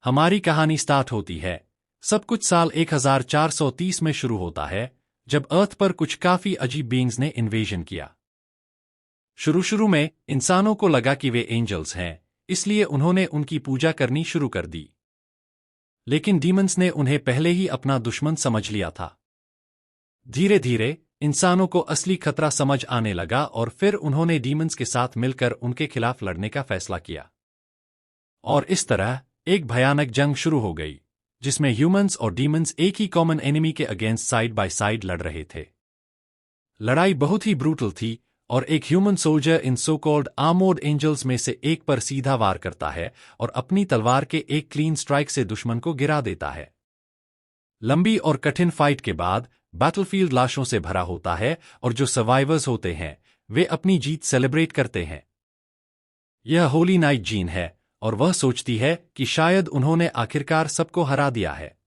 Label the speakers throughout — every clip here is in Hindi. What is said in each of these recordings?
Speaker 1: हमारी कहानी स्टार्ट होती है। सब कुछ साल 1430 में शुरू होता है, जब अर्थ पर कुछ काफी अजीब बीइंग्स ने इन्वेजन किया। शुरू में इंसानों को लगा कि वे एंजल्स हैं, इसलिए उन्होंने उनकी पूजा करनी शुरू कर दी। लेकिन डीमंस ने उन्हें पहले ही अपना दुश्मन समझ लिया था। धीरे धीरे इंसानों को असली खतरा समझ आने लगा और फिर उन्होंने डीमंस के साथ मिलकर उनके खिलाफ लड़ने का फैसला किया। और इस तरह एक भयानक जंग शुरू हो गई, जिसमें ह्यूमंस और डीमंस एक ही कॉमन एनिमी के अगेंस्ट साइड बाय साइड लड़ रहे थे। लड़ाई बहुत ही ब्रूटल थी और एक human soldier in so called armoured angels में से एक पर सीधा वार करता है और अपनी तलवार के एक क्लीन स्ट्राइक से दुश्मन को गिरा देता है। लंबी और कठिन फाइट के बाद बैटलफील्ड लाशों से भरा होता है और जो सर्वाइवर्स होते हैं वे अपनी जीत सेलिब्रेट करते हैं। यह होली नाइट जीन है और वह सोचती है कि शायद उन्होंने आखिरकार सबको हरा दिया है।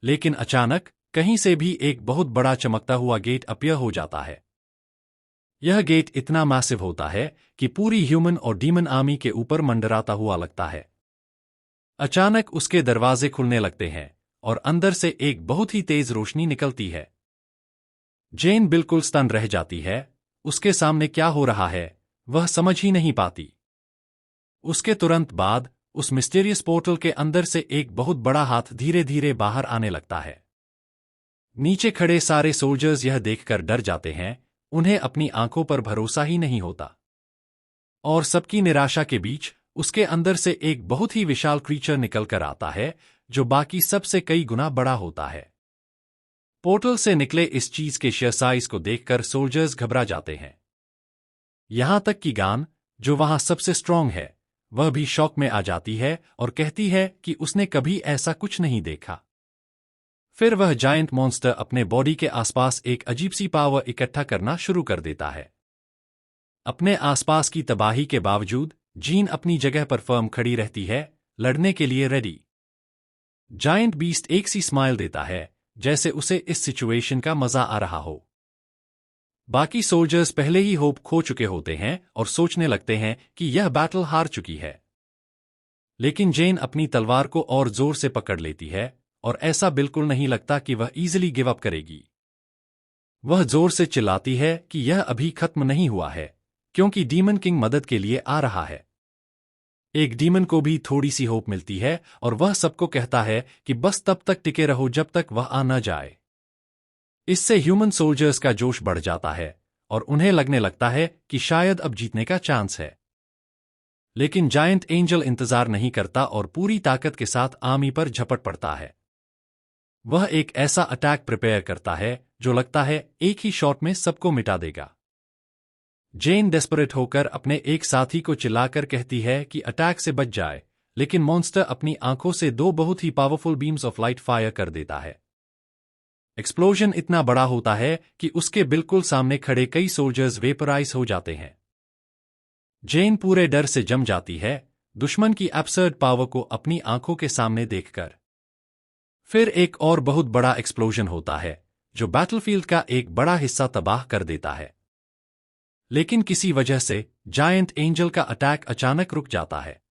Speaker 1: लेकिन अचानक कहीं से भी एक बहुत बड़ा चमकता हुआ गेट अपीयर हो जाता है। यह गेट इतना मैसिव होता है कि पूरी ह्यूमन और डीमन आर्मी के ऊपर मंडराता हुआ लगता है। अचानक उसके दरवाजे खुलने लगते हैं और अंदर से एक बहुत ही तेज रोशनी निकलती है। जेन बिल्कुल स्टन रह जाती है। उसके सामने क्या हो रहा है वह समझ ही नहीं पाती। उसके तुरंत बाद उस मिस्टीरियस पोर्टल के अंदर से एक बहुत बड़ा हाथ धीरे धीरे बाहर आने लगता है। नीचे खड़े सारे सोल्जर्स यह देखकर डर जाते हैं, उन्हें अपनी आंखों पर भरोसा ही नहीं होता। और सबकी निराशा के बीच उसके अंदर से एक बहुत ही विशाल क्रीचर निकलकर आता है, जो बाकी सबसे कई गुना बड़ा होता है। पोर्टल से निकले इस चीज के शेयर साइज को देखकर सोल्जर्स घबरा जाते हैं। यहां तक कि गान, जो वहां सबसे स्ट्रांग है, वह भी शॉक में आ जाती है और कहती है कि उसने कभी ऐसा कुछ नहीं देखा। फिर वह जायंट मॉन्स्टर अपने बॉडी के आसपास एक अजीब सी पावर इकट्ठा करना शुरू कर देता है। अपने आसपास की तबाही के बावजूद जीन अपनी जगह पर फर्म खड़ी रहती है, लड़ने के लिए रेडी। जायंट बीस्ट एक सी स्माइल देता है, जैसे उसे इस सिचुएशन का मजा आ रहा हो। बाकी सोल्जर्स पहले ही होप खो चुके होते हैं और सोचने लगते हैं कि यह बैटल हार चुकी है। लेकिन जेन अपनी तलवार को और जोर से पकड़ लेती है और ऐसा बिल्कुल नहीं लगता कि वह इजीली गिव अप करेगी। वह जोर से चिल्लाती है कि यह अभी खत्म नहीं हुआ है, क्योंकि डीमन किंग मदद के लिए आ रहा है। एक डीमन को भी थोड़ी सी होप मिलती है और वह सबको कहता है कि बस तब तक टिके रहो जब तक वह आ न जाए। इससे ह्यूमन सोल्जर्स का जोश बढ़ जाता है और उन्हें लगने लगता है कि शायद अब जीतने का चांस है। लेकिन जायंट एंजल इंतजार नहीं करता और पूरी ताकत के साथ आर्मी पर झपट पड़ता है। वह एक ऐसा अटैक प्रिपेयर करता है जो लगता है एक ही शॉट में सबको मिटा देगा। जेन डेस्परेट होकर अपने एक साथी को चिल्लाकर कहती है कि अटैक से बच जाए, लेकिन मॉन्स्टर अपनी आंखों से दो बहुत ही powerful beams of light fire कर देता है। एक्सप्लोजन इतना बड़ा होता है कि उसके बिल्कुल सामने खड़े कई सोल्जर्स वेपराइज हो जाते हैं। जेन पूरे डर से जम जाती है, दुश्मन की एब्सर्ड पावर को अपनी आंखों के सामने देखकर। फिर एक और बहुत बड़ा एक्सप्लोजन होता है, जो बैटलफील्ड का एक बड़ा हिस्सा तबाह कर देता है। लेकिन किसी वजह से जायंट एंजल का अटैक अचानक रुक जाता है।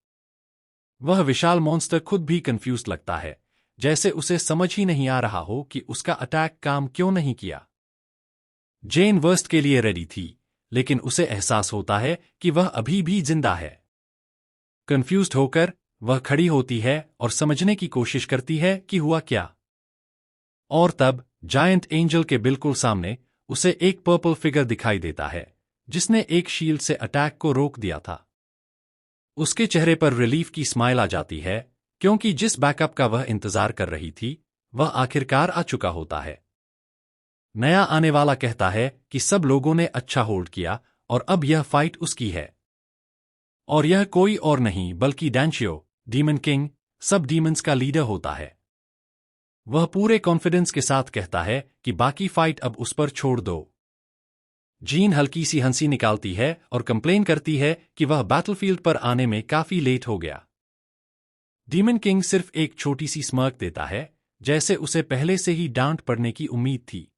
Speaker 1: वह विशाल मॉन्स्टर खुद भी कंफ्यूज लगता है, जैसे उसे समझ ही नहीं आ रहा हो कि उसका अटैक काम क्यों नहीं किया। जेन वर्स्ट के लिए रेडी थी, लेकिन उसे एहसास होता है कि वह अभी भी जिंदा है। कंफ्यूज्ड होकर वह खड़ी होती है और समझने की कोशिश करती है कि हुआ क्या। और तब जायंट एंजल के बिल्कुल सामने उसे एक पर्पल फिगर दिखाई देता है, जिसने एक शील्ड से अटैक को रोक दिया था। उसके चेहरे पर रिलीफ की स्माइल आ जाती है, क्योंकि जिस बैकअप का वह इंतजार कर रही थी वह आखिरकार आ चुका होता है। नया आने वाला कहता है कि सब लोगों ने अच्छा होल्ड किया और अब यह फाइट उसकी है। और यह कोई और नहीं बल्कि डैंशियो, डीमन किंग, सब डीमंस का लीडर होता है। वह पूरे कॉन्फिडेंस के साथ कहता है कि बाकी फाइट अब उस पर छोड़ दो। जीन हल्की सी हंसी निकालती है और कंप्लेन करती है कि वह बैटलफील्ड पर आने में काफी लेट हो गया। डीमन किंग सिर्फ एक छोटी सी स्मर्क देता है, जैसे उसे पहले से ही डांट पड़ने की उम्मीद थी।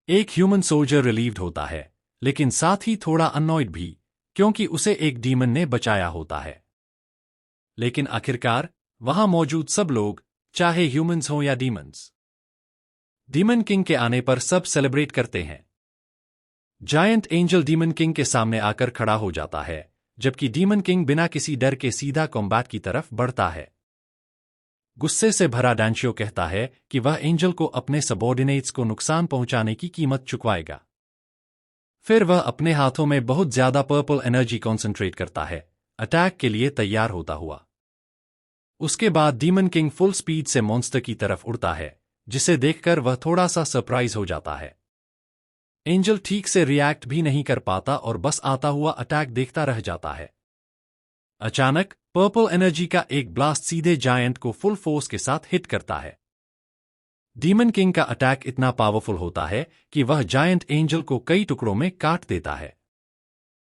Speaker 1: एक ह्यूमन सोल्जर रिलीव्ड होता है, लेकिन साथ ही थोड़ा अननॉयड भी, क्योंकि उसे एक डीमन ने बचाया होता है। लेकिन आखिरकार वहां मौजूद सब लोग, चाहे ह्यूमंस हों या डीमंस, डीमन किंग के आने पर सब सेलिब्रेट करते हैं। जायंट एंजल डीमन किंग के सामने आकर खड़ा हो जाता है, जबकि डीमन किंग बिना किसी डर के सीधा कॉम्बैट की तरफ बढ़ता है। गुस्से से भरा डांशियो कहता है कि वह एंजल को अपने सबॉर्डिनेट्स को नुकसान पहुंचाने की कीमत चुकवाएगा। फिर वह अपने हाथों में बहुत ज्यादा पर्पल एनर्जी कॉन्सेंट्रेट करता है, अटैक के लिए तैयार होता हुआ। उसके बाद डीमन किंग फुल स्पीड से मॉन्स्टर की तरफ उड़ता है, जिसे देखकर वह थोड़ा सा सरप्राइज हो जाता है। एंजल ठीक से रिएक्ट भी नहीं कर पाता और बस आता हुआ अटैक देखता रह जाता है। अचानक पर्पल एनर्जी का एक ब्लास्ट सीधे जायंट को फुल फोर्स के साथ हिट करता है। डीमन किंग का अटैक इतना पावरफुल होता है कि वह जायंट एंजल को कई टुकड़ों में काट देता है।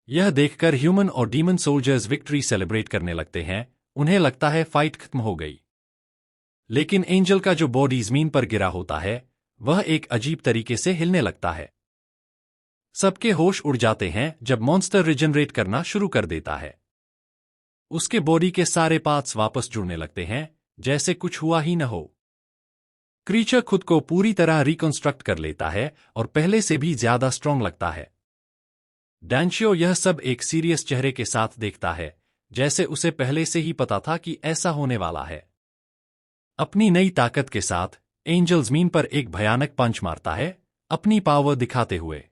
Speaker 1: यह देखकर ह्यूमन और डीमन सोल्जर्स विक्ट्री सेलिब्रेट करने लगते हैं, उन्हें लगता है फाइट खत्म हो गई। लेकिन एंजल का जो बॉडी जमीन पर गिरा होता है, वह एक अजीब तरीके से हिलने लगता है। सबके होश उड़ जाते हैं जब मॉन्स्टर रिजनरेट करना शुरू कर देता है। उसके बॉडी के सारे पार्ट्स वापस जुड़ने लगते हैं, जैसे कुछ हुआ ही न हो। क्रीचर खुद को पूरी तरह रिकंस्ट्रक्ट कर लेता है और पहले से भी ज्यादा स्ट्रांग लगता है। डांशियो यह सब एक सीरियस चेहरे के साथ देखता है, जैसे उसे पहले से ही पता था कि ऐसा होने वाला है। अपनी नई ताकत के साथ एंजल जमीन पर एक भयानक पंच मारता है, अपनी पावर दिखाते हुए।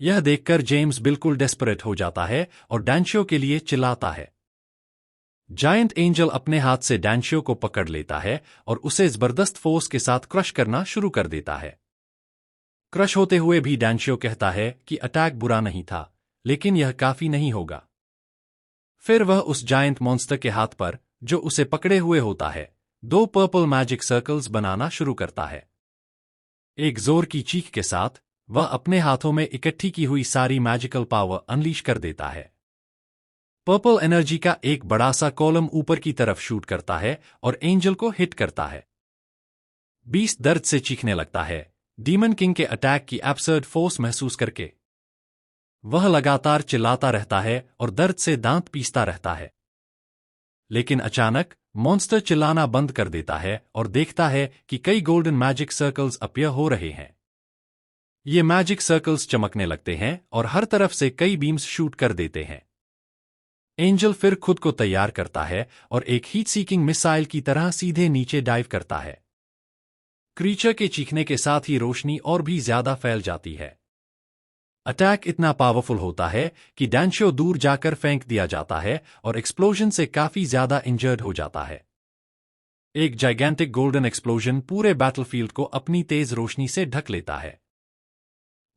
Speaker 1: यह देखकर जेम्स बिल्कुल डेस्परेट हो जाता है और डांशियो के लिए चिल्लाता है। जायंट एंजल अपने हाथ से डांशियो को पकड़ लेता है और उसे जबरदस्त फोर्स के साथ क्रश करना शुरू कर देता है। क्रश होते हुए भी डांशियो कहता है कि अटैक बुरा नहीं था, लेकिन यह काफी नहीं होगा। फिर वह उस जायंट मॉन्स्टर के हाथ पर, जो उसे पकड़े हुए होता है, 2 पर्पल मैजिक सर्कल्स बनाना शुरू करता है। एक जोर की चीख के साथ वह अपने हाथों में इकट्ठी की हुई सारी मैजिकल पावर अनलीश कर देता है। पर्पल एनर्जी का एक बड़ा सा कॉलम ऊपर की तरफ शूट करता है और एंजल को हिट करता है। बीस्ट दर्द से चीखने लगता है, डीमन किंग के अटैक की एब्सर्ड फोर्स महसूस करके। वह लगातार चिल्लाता रहता है और दर्द से दांत पीसता रहता है। लेकिन अचानक मॉन्स्टर चिल्लाना बंद कर देता है और देखता है कि कई गोल्डन मैजिक सर्कल्स अपीयर हो रहे हैं। ये मैजिक सर्कल्स चमकने लगते हैं और हर तरफ से कई बीम्स शूट कर देते हैं। एंजल फिर खुद को तैयार करता है और एक हीट सीकिंग मिसाइल की तरह सीधे नीचे डाइव करता है। क्रीचर के चीखने के साथ ही रोशनी और भी ज्यादा फैल जाती है। अटैक इतना पावरफुल होता है कि डांशियो दूर जाकर फेंक दिया जाता है और एक्सप्लोजन से काफी ज्यादा इंजर्ड हो जाता है। एक जाइगेंटिक गोल्डन एक्सप्लोजन पूरे बैटलफील्ड को अपनी तेज रोशनी से ढक लेता है।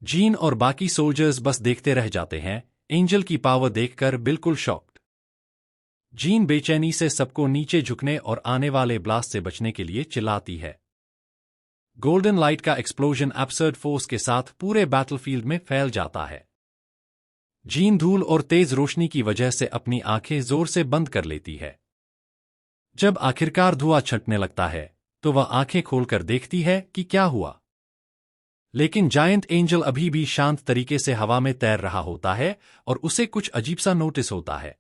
Speaker 1: जीन और बाकी सोल्जर्स बस देखते रह जाते हैं, एंजल की पावर देखकर बिल्कुल शॉक्ड। जीन बेचैनी से सबको नीचे झुकने और आने वाले ब्लास्ट से बचने के लिए चिल्लाती है। गोल्डन लाइट का एक्सप्लोजन एब्सर्ड फोर्स के साथ पूरे बैटलफील्ड में फैल जाता है। जीन धूल और तेज रोशनी की वजह से अपनी आंखें जोर से बंद कर लेती है। जब आखिरकार धुआं छंटने लगता है, तो वह आंखें खोलकर देखती है कि क्या हुआ। लेकिन जायंट एंजल अभी भी शांत तरीके से हवा में तैर रहा होता है और उसे कुछ अजीब सा नोटिस होता है।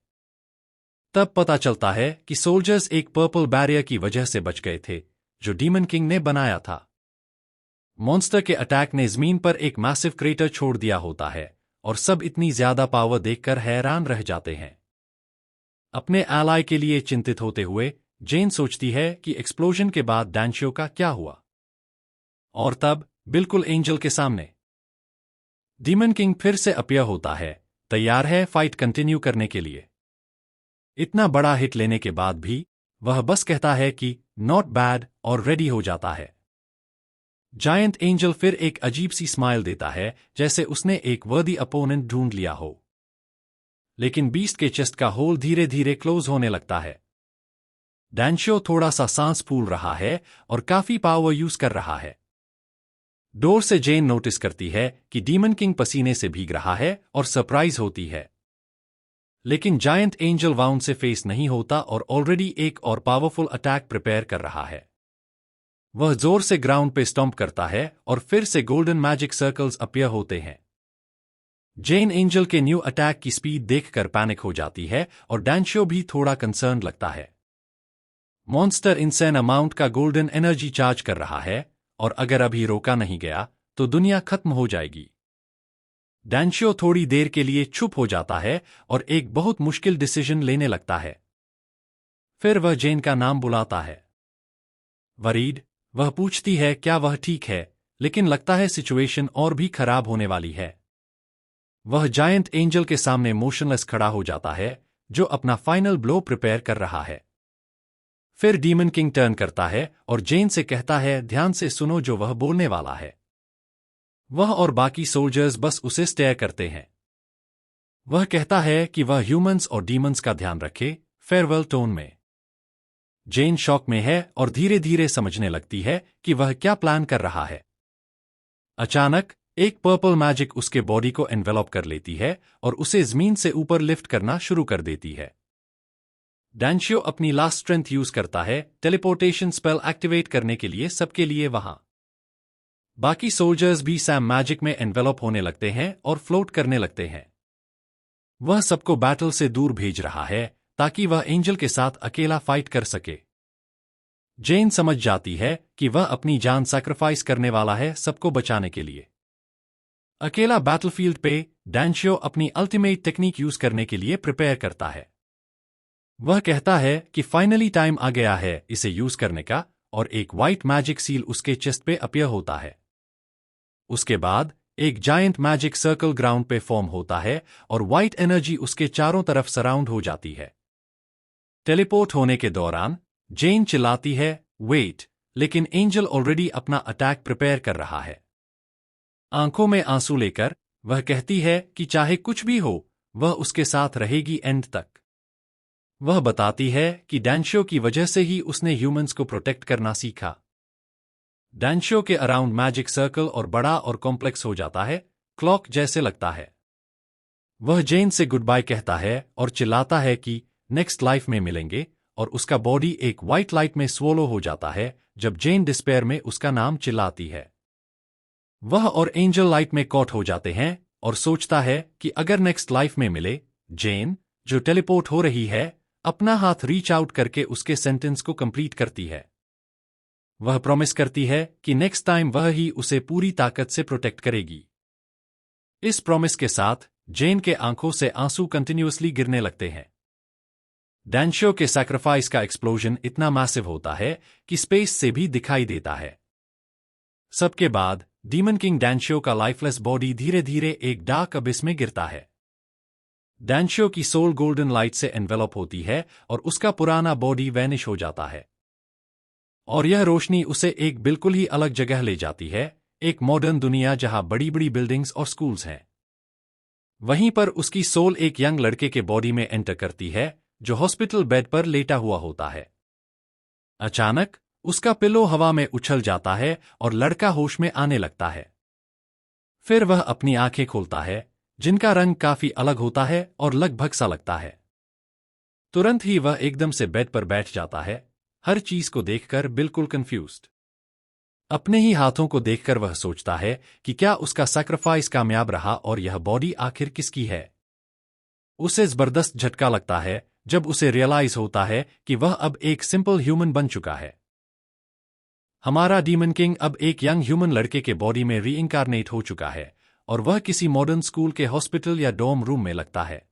Speaker 1: तब पता चलता है कि सोल्जर्स एक पर्पल बैरियर की वजह से बच गए थे, जो डीमन किंग ने बनाया था। मॉन्स्टर के अटैक ने जमीन पर एक मैसिव क्रेटर छोड़ दिया होता है और सब इतनी ज्यादा पावर देखकर हैरान रह जाते हैं। अपने एलाय के लिए चिंतित होते हुए जेन सोचती है कि एक्सप्लोजन के बाद डांशियो का क्या हुआ। और तब बिल्कुल एंजल के सामने डीमन किंग फिर से अपीयर होता है, तैयार है फाइट कंटिन्यू करने के लिए। इतना बड़ा हिट लेने के बाद भी वह बस कहता है कि नॉट बैड और रेडी हो जाता है। जायंट एंजल फिर एक अजीब सी स्माइल देता है, जैसे उसने एक वर्दी अपोनेंट ढूंढ लिया हो। लेकिन बीस्ट के चेस्ट का होल धीरे धीरे क्लोज होने लगता है। डांशियो थोड़ा सा सांस फूल रहा है और काफी पावर यूज कर रहा है। डोर से जेन नोटिस करती है कि डीमन किंग पसीने से भीग रहा है और सरप्राइज होती है। लेकिन जायंट एंजल वाउंड से फेस नहीं होता और ऑलरेडी एक और पावरफुल अटैक प्रिपेयर कर रहा है। वह जोर से ग्राउंड पे स्टॉम्प करता है और फिर से गोल्डन मैजिक सर्कल्स अपीयर होते हैं। जेन एंजल के न्यू अटैक की स्पीड देखकर पैनिक हो जाती है और डांशियो भी थोड़ा कंसर्न लगता है। मॉन्स्टर इनसेन अमाउंट का गोल्डन एनर्जी चार्ज कर रहा है और अगर अभी रोका नहीं गया तो दुनिया खत्म हो जाएगी। डैंशियो थोड़ी देर के लिए चुप हो जाता है और एक बहुत मुश्किल डिसीजन लेने लगता है। फिर वह जेन का नाम बुलाता है। वरीड, वह पूछती है क्या वह ठीक है, लेकिन लगता है सिचुएशन और भी खराब होने वाली है। वह जायंट एंजल के सामने मोशनलेस खड़ा हो जाता है, जो अपना फाइनल ब्लो प्रिपेयर कर रहा है। फिर डीमन किंग टर्न करता है और जेन से कहता है ध्यान से सुनो जो वह बोलने वाला है। वह और बाकी सोल्जर्स बस उसे स्टेयर करते हैं। वह कहता है कि वह ह्यूमंस और डीमंस का ध्यान रखे, फेयरवेल टोन में। जेन शॉक में है और धीरे धीरे समझने लगती है कि वह क्या प्लान कर रहा है। अचानक एक पर्पल मैजिक उसके बॉडी को एनवेलप कर लेती है और उसे जमीन से ऊपर लिफ्ट करना शुरू कर देती है। डैंशियो अपनी लास्ट स्ट्रेंथ यूज करता है टेलीपोर्टेशन स्पेल एक्टिवेट करने के लिए सबके लिए वहां। बाकी सोल्जर्स भी सैम मैजिक में एनवेलप होने लगते हैं और फ्लोट करने लगते हैं। वह सबको बैटल से दूर भेज रहा है ताकि वह एंजल के साथ अकेला फाइट कर सके। जेन समझ जाती है कि वह अपनी जान सैक्रिफाइस करने वाला है सबको बचाने के लिए। अकेला बैटलफील्ड पे डैंशियो अपनी अल्टीमेट टेक्निक यूज करने के लिए प्रिपेयर करता है। वह कहता है कि फाइनली टाइम आ गया है इसे यूज करने का, और एक व्हाइट मैजिक सील उसके चेस्ट पे अपीयर होता है। उसके बाद एक जायंट मैजिक सर्कल ग्राउंड पे फॉर्म होता है और व्हाइट एनर्जी उसके चारों तरफ सराउंड हो जाती है। टेलीपोर्ट होने के दौरान जेन चिल्लाती है वेट, लेकिन एंजल ऑलरेडी अपना अटैक प्रिपेयर कर रहा है। आंखों में आंसू लेकर वह कहती है कि चाहे कुछ भी हो वह उसके साथ रहेगी एंड तक। वह बताती है कि डैंशियो की वजह से ही उसने ह्यूमंस को प्रोटेक्ट करना सीखा। डैंशियो के अराउंड मैजिक सर्कल और बड़ा और कॉम्प्लेक्स हो जाता है, क्लॉक जैसे लगता है। वह जेन से गुड बाय कहता है और चिल्लाता है कि नेक्स्ट लाइफ में मिलेंगे, और उसका बॉडी एक व्हाइट लाइट में स्वोलो हो जाता है जब जेन डिस्पेयर में उसका नाम चिल्लाती है। वह और एंजल लाइट में कॉट हो जाते हैं और सोचता है कि अगर नेक्स्ट लाइफ में मिले, जेन जो टेलीपोर्ट हो रही है अपना हाथ रीच आउट करके उसके सेंटेंस को कंप्लीट करती है। वह प्रॉमिस करती है कि नेक्स्ट टाइम वह ही उसे पूरी ताकत से प्रोटेक्ट करेगी। इस प्रॉमिस के साथ जेन के आंखों से आंसू कंटिन्यूअसली गिरने लगते हैं। डैंशियो के सैक्रिफाइस का एक्सप्लोजन इतना मैसिव होता है कि स्पेस से भी दिखाई देता है। सबके बाद डीमन किंग डैंशियो का लाइफलेस बॉडी धीरे धीरे एक डार्क अबिस में गिरता है। डैंशियो की सोल गोल्डन लाइट से एनवेलप होती है और उसका पुराना बॉडी वैनिश हो जाता है, और यह रोशनी उसे एक बिल्कुल ही अलग जगह ले जाती है, एक मॉडर्न दुनिया जहां बड़ी बड़ी बिल्डिंग्स और स्कूल्स हैं। वहीं पर उसकी सोल एक यंग लड़के के बॉडी में एंटर करती है जो हॉस्पिटल बेड पर लेटा हुआ होता है। अचानक उसका पिलो हवा में उछल जाता है और लड़का होश में आने लगता है। फिर वह अपनी आंखें खोलता है जिनका रंग काफी अलग होता है और लगभग सा लगता है। तुरंत ही वह एकदम से बेड पर बैठ जाता है, हर चीज को देखकर बिल्कुल कंफ्यूज्ड। अपने ही हाथों को देखकर वह सोचता है कि क्या उसका सैक्रिफाइस कामयाब रहा और यह बॉडी आखिर किसकी है। उसे जबरदस्त झटका लगता है जब उसे रियलाइज होता है कि वह अब एक सिंपल ह्यूमन बन चुका है। हमारा डीमन किंग अब एक यंग ह्यूमन लड़के के बॉडी में रीइंकारनेट हो चुका है और वह किसी मॉडर्न स्कूल के हॉस्पिटल या डॉर्म रूम में लगता है।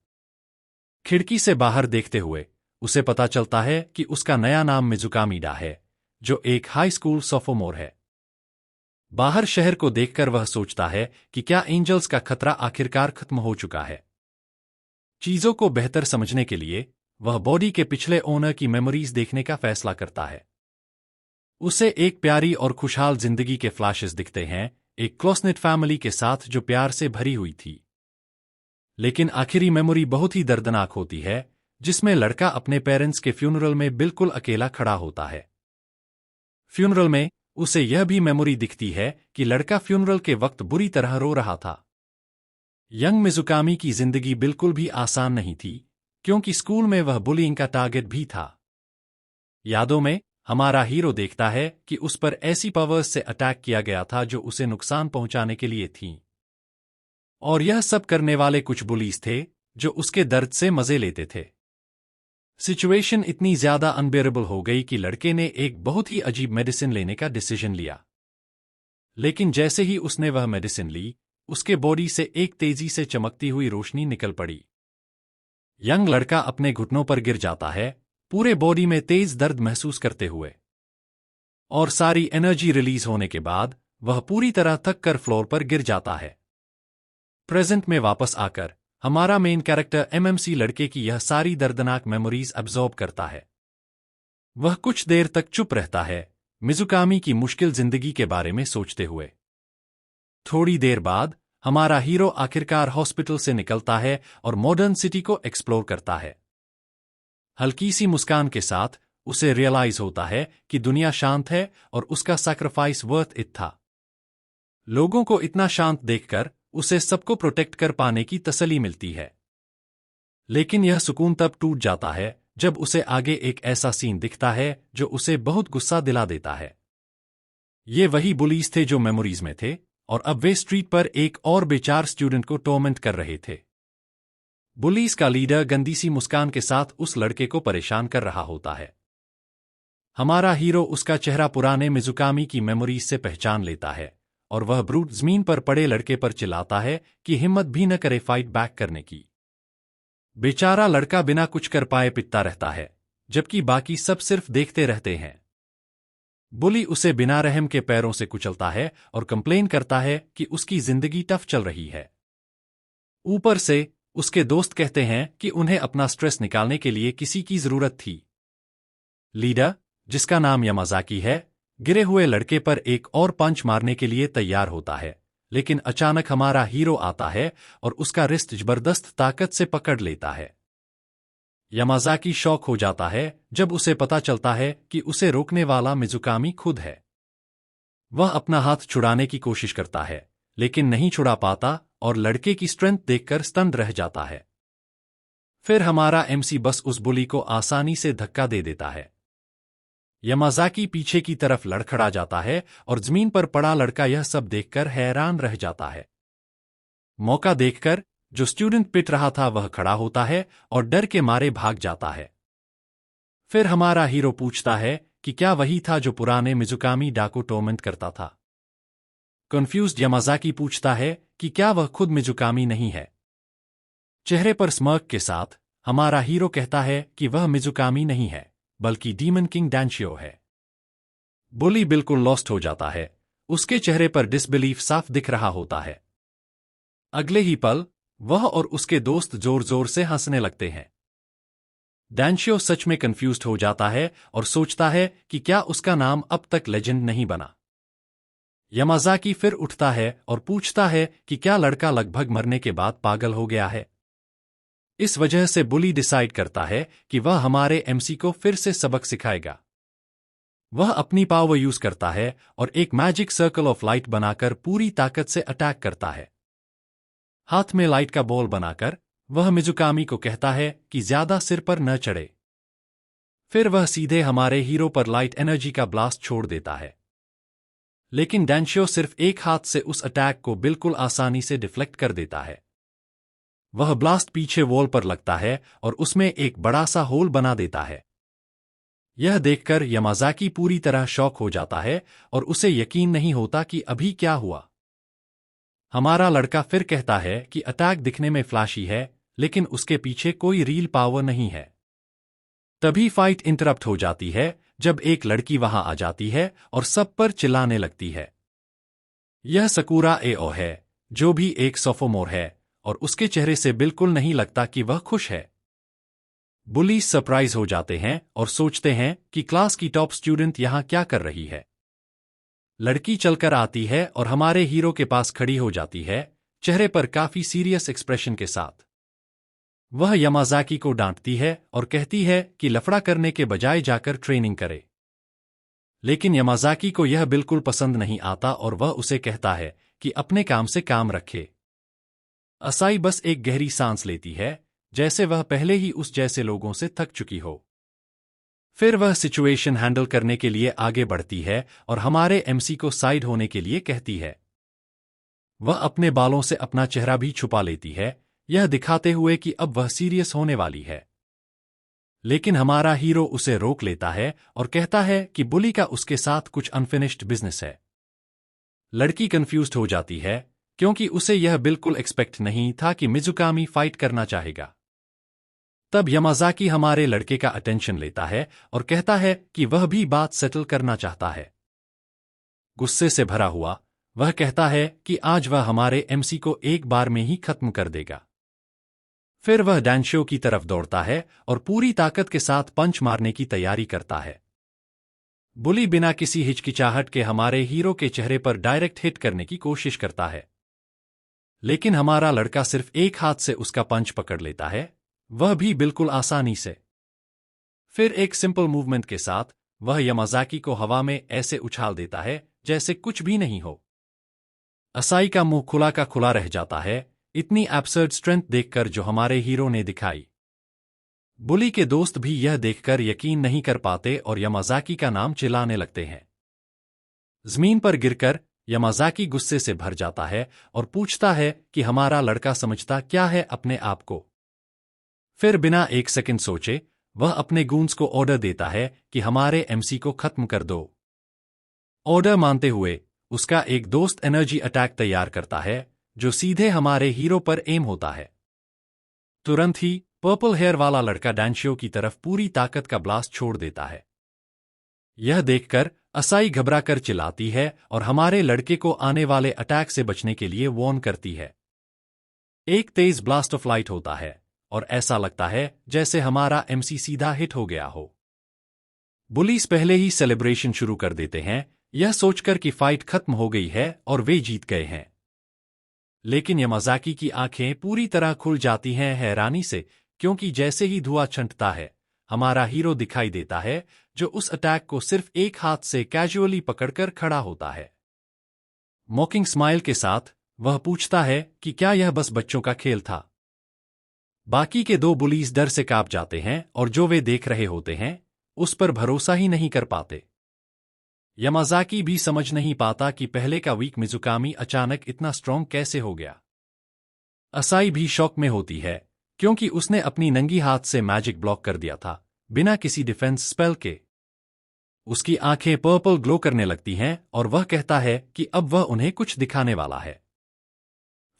Speaker 1: खिड़की से बाहर देखते हुए उसे पता चलता है कि उसका नया नाम मिजुकामीडा है, जो एक हाई स्कूल सोफोमोर है। बाहर शहर को देखकर वह सोचता है कि क्या एंजल्स का खतरा आखिरकार खत्म हो चुका है। चीजों को बेहतर समझने के लिए वह बॉडी के पिछले ओनर की मेमोरीज देखने का फैसला करता है। उसे एक प्यारी और खुशहाल जिंदगी के फ्लैशेस दिखते हैं, एक क्लोज-निट फैमिली के साथ जो प्यार से भरी हुई थी। लेकिन आखिरी मेमोरी बहुत ही दर्दनाक होती है, जिसमें लड़का अपने पेरेंट्स के फ्यूनरल में बिल्कुल अकेला खड़ा होता है। फ्यूनरल में उसे यह भी मेमोरी दिखती है कि लड़का फ्यूनरल के वक्त बुरी तरह रो रहा था। यंग मिजुकामी की जिंदगी बिल्कुल भी आसान नहीं थी, क्योंकि स्कूल में वह बुलिंग का टारगेट भी था। यादों में हमारा हीरो देखता है कि उस पर ऐसी पावर्स से अटैक किया गया था जो उसे नुकसान पहुंचाने के लिए थीं। और यह सब करने वाले कुछ बुलीज थे जो उसके दर्द से मजे लेते थे। सिचुएशन इतनी ज्यादा अनबेरेबल हो गई कि लड़के ने एक बहुत ही अजीब मेडिसिन लेने का डिसीजन लिया। लेकिन जैसे ही उसने वह मेडिसिन ली, उसके बॉडी से एक तेजी से चमकती हुई रोशनी निकल पड़ी। यंग लड़का अपने घुटनों पर गिर जाता है, पूरे बॉडी में तेज दर्द महसूस करते हुए। और सारी एनर्जी रिलीज होने के बाद वह पूरी तरह थक कर फ्लोर पर गिर जाता है। प्रेजेंट में वापस आकर हमारा मेन कैरेक्टर एमएमसी लड़के की यह सारी दर्दनाक मेमोरीज अब्सॉर्ब करता है। वह कुछ देर तक चुप रहता है, मिजुकामी की मुश्किल जिंदगी के बारे में सोचते हुए। थोड़ी देर बाद हमारा हीरो आखिरकार हॉस्पिटल से निकलता है और मॉडर्न सिटी को एक्सप्लोर करता है। हल्की सी मुस्कान के साथ उसे रियलाइज होता है कि दुनिया शांत है और उसका सैक्रिफाइस वर्थ इट था। लोगों को इतना शांत देखकर उसे सबको प्रोटेक्ट कर पाने की तसल्ली मिलती है। लेकिन यह सुकून तब टूट जाता है जब उसे आगे एक ऐसा सीन दिखता है जो उसे बहुत गुस्सा दिला देता है। ये वही बुलीज थे जो मेमोरीज में थे, और अब वे स्ट्रीट पर एक और बेचार स्टूडेंट को टॉर्मेंट कर रहे थे। बुलीज का लीडर गंदी सी मुस्कान के साथ उस लड़के को परेशान कर रहा होता है। हमारा हीरो उसका चेहरा पुराने मिजुकामी की मेमोरीज से पहचान लेता है, और वह ब्रूट जमीन पर पड़े लड़के पर चिल्लाता है कि हिम्मत भी न करे फाइट बैक करने की। बेचारा लड़का बिना कुछ कर पाए पिटता रहता है, जबकि बाकी सब सिर्फ देखते रहते हैं। बुली उसे बिना रहम के पैरों से कुचलता है और कंप्लेन करता है कि उसकी जिंदगी टफ चल रही है। ऊपर से उसके दोस्त कहते हैं कि उन्हें अपना स्ट्रेस निकालने के लिए किसी की जरूरत थी। लीडर, जिसका नाम यामाज़ाकी है, गिरे हुए लड़के पर एक और पंच मारने के लिए तैयार होता है, लेकिन अचानक हमारा हीरो आता है और उसका रिस्ट जबरदस्त ताकत से पकड़ लेता है। यामाज़ाकी शॉक हो जाता है जब उसे पता चलता है कि उसे रोकने वाला मिजुकामी खुद है। वह अपना हाथ छुड़ाने की कोशिश करता है, लेकिन नहीं छुड़ा पाता और लड़के की स्ट्रेंथ देखकर स्टन रह जाता है। फिर हमारा एमसी बस उस बुली को आसानी से धक्का दे देता है। यामाज़ाकी पीछे की तरफ लड़खड़ा जाता है और जमीन पर पड़ा लड़का यह सब देखकर हैरान रह जाता है। मौका देखकर जो स्टूडेंट पिट रहा था वह खड़ा होता है और डर के मारे भाग जाता है। फिर हमारा हीरो पूछता है कि क्या वही था जो पुराने मिजुकामी डाको टॉर्मेंट करता था। कंफ्यूज्ड यामाज़ाकी पूछता है कि क्या वह खुद मिजुकामी नहीं है। चेहरे पर स्मर्क के साथ हमारा हीरो कहता है कि वह मिजुकामी नहीं है, बल्कि डीमन किंग डांशियो है। बुली बिल्कुल लॉस्ट हो जाता है, उसके चेहरे पर डिसबिलीफ साफ दिख रहा होता है। अगले ही पल वह और उसके दोस्त जोर जोर से हंसने लगते हैं। डांशियो सच में कंफ्यूज्ड हो जाता है और सोचता है कि क्या उसका नाम अब तक लेजेंड नहीं बना। यामाज़ाकी फिर उठता है और पूछता है कि क्या लड़का लगभग मरने के बाद पागल हो गया है। इस वजह से बुली डिसाइड करता है कि वह हमारे एमसी को फिर से सबक सिखाएगा। वह अपनी पावर यूज करता है और एक मैजिक सर्कल ऑफ लाइट बनाकर पूरी ताकत से अटैक करता है। हाथ में लाइट का बॉल बनाकर वह मिजुकामी को कहता है कि ज्यादा सिर पर न चढ़े। फिर वह सीधे हमारे हीरो पर लाइट एनर्जी का ब्लास्ट छोड़ देता है। लेकिन डांशियो सिर्फ एक हाथ से उस अटैक को बिल्कुल आसानी से डिफ्लेक्ट कर देता है। वह ब्लास्ट पीछे वॉल पर लगता है और उसमें एक बड़ा सा होल बना देता है। यह देखकर यामाज़ाकी पूरी तरह शॉक हो जाता है और उसे यकीन नहीं होता कि अभी क्या हुआ। हमारा लड़का फिर कहता है कि अटैक दिखने में फ्लैशी है, लेकिन उसके पीछे कोई रियल पावर नहीं है। तभी फाइट इंटरप्ट हो जाती है जब एक लड़की वहां आ जाती है और सब पर चिल्लाने लगती है। यह सकुरा एओ है, जो भी एक सोफोमोर है, और उसके चेहरे से बिल्कुल नहीं लगता कि वह खुश है। बुली सरप्राइज हो जाते हैं और सोचते हैं कि क्लास की टॉप स्टूडेंट यहां क्या कर रही है। लड़की चलकर आती है और हमारे हीरो के पास खड़ी हो जाती है, चेहरे पर काफी सीरियस एक्सप्रेशन के साथ। वह यामाज़ाकी को डांटती है और कहती है कि लफड़ा करने के बजाय जाकर ट्रेनिंग करे। लेकिन यामाज़ाकी को यह बिल्कुल पसंद नहीं आता और वह उसे कहता है कि अपने काम से काम रखे। असाई बस एक गहरी सांस लेती है, जैसे वह पहले ही उस जैसे लोगों से थक चुकी हो। फिर वह सिचुएशन हैंडल करने के लिए आगे बढ़ती है और हमारे एमसी को साइड होने के लिए कहती है। वह अपने बालों से अपना चेहरा भी छुपा लेती है, यह दिखाते हुए कि अब वह सीरियस होने वाली है। लेकिन हमारा हीरो उसे रोक लेता है और कहता है कि बुली का उसके साथ कुछ अनफिनिश्ड बिजनेस है। लड़की कंफ्यूज्ड हो जाती है क्योंकि उसे यह बिल्कुल एक्सपेक्ट नहीं था कि मिजुकामी फाइट करना चाहेगा। तब यामाज़ाकी हमारे लड़के का अटेंशन लेता है और कहता है कि वह भी बात सेटल करना चाहता है। गुस्से से भरा हुआ, वह कहता है कि आज वह हमारे एमसी को एक बार में ही खत्म कर देगा। फिर वह डैंशो की तरफ दौड़ता है और पूरी ताकत के साथ पंच मारने की तैयारी करता है। बुली बिना किसी हिचकिचाहट के हमारे हीरो के चेहरे पर डायरेक्ट हिट करने की कोशिश करता है, लेकिन हमारा लड़का सिर्फ एक हाथ से उसका पंच पकड़ लेता है, वह भी बिल्कुल आसानी से। फिर एक सिंपल मूवमेंट के साथ वह यामाज़ाकी को हवा में ऐसे उछाल देता है जैसे कुछ भी नहीं हो। असाई का मुंह खुला का खुला रह जाता है, इतनी एब्सर्ड स्ट्रेंथ देखकर जो हमारे हीरो ने दिखाई। बुली के दोस्त भी यह देखकर यकीन नहीं कर पाते और यामाज़ाकी का नाम चिल्लाने लगते हैं। जमीन पर गिरकर यामाज़ाकी गुस्से से भर जाता है और पूछता है कि हमारा लड़का समझता क्या है अपने आप को। फिर बिना एक सेकंड सोचे वह अपने गूंस को ऑर्डर देता है कि हमारे एमसी को खत्म कर दो। ऑर्डर मानते हुए उसका एक दोस्त एनर्जी अटैक तैयार करता है जो सीधे हमारे हीरो पर एम होता है। तुरंत ही पर्पल हेयर वाला लड़का डैंशियो की तरफ पूरी ताकत का ब्लास्ट छोड़ देता है। यह देखकर असाई घबराकर चिल्लाती है और हमारे लड़के को आने वाले अटैक से बचने के लिए वॉर्न करती है। एक तेज ब्लास्ट ऑफ लाइट होता है और ऐसा लगता है जैसे हमारा एमसी सीधा हिट हो गया हो। बुलीज पहले ही सेलिब्रेशन शुरू कर देते हैं, यह सोचकर कि फाइट खत्म हो गई है और वे जीत गए हैं। लेकिन यामाज़ाकी की आंखें पूरी तरह खुल जाती हैं हैरानी से, क्योंकि जैसे ही धुआं छंटता है हमारा हीरो दिखाई देता है जो उस अटैक को सिर्फ एक हाथ से कैजुअली पकड़कर खड़ा होता है। मॉकिंग स्माइल के साथ वह पूछता है कि क्या यह बस बच्चों का खेल था। बाकी के दो बुलीज डर से कांप जाते हैं और जो वे देख रहे होते हैं उस पर भरोसा ही नहीं कर पाते। यामाज़ाकी भी समझ नहीं पाता कि पहले का वीक मिजुकामी अचानक इतना स्ट्रॉन्ग कैसे हो गया। असाई भी शॉक में होती है क्योंकि उसने अपनी नंगी हाथ से मैजिक ब्लॉक कर दिया था बिना किसी डिफेंस स्पेल के। उसकी आंखें पर्पल ग्लो करने लगती हैं और वह कहता है कि अब वह उन्हें कुछ दिखाने वाला है।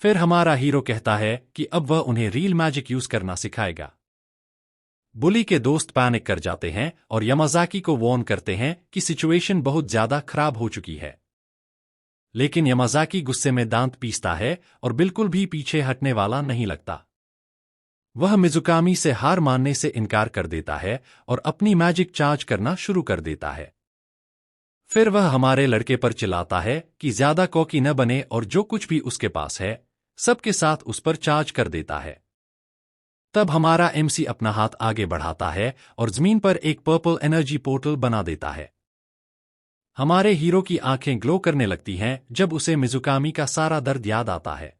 Speaker 1: फिर हमारा हीरो कहता है कि अब वह उन्हें रियल मैजिक यूज करना सिखाएगा। बुली के दोस्त पैनिक कर जाते हैं और यामाज़ाकी को वॉर्न करते हैं कि सिचुएशन बहुत ज्यादा खराब हो चुकी है। लेकिन यामाज़ाकी गुस्से में दांत पीसता है और बिल्कुल भी पीछे हटने वाला नहीं लगता। वह मिजुकामी से हार मानने से इनकार कर देता है और अपनी मैजिक चार्ज करना शुरू कर देता है। फिर वह हमारे लड़के पर चिल्लाता है कि ज्यादा कॉकी न बने और जो कुछ भी उसके पास है सबके साथ उस पर चार्ज कर देता है। तब हमारा एमसी अपना हाथ आगे बढ़ाता है और जमीन पर एक पर्पल एनर्जी पोर्टल बना देता है। हमारे हीरो की आंखें ग्लो करने लगती हैं जब उसे मिजुकामी का सारा दर्द याद आता है।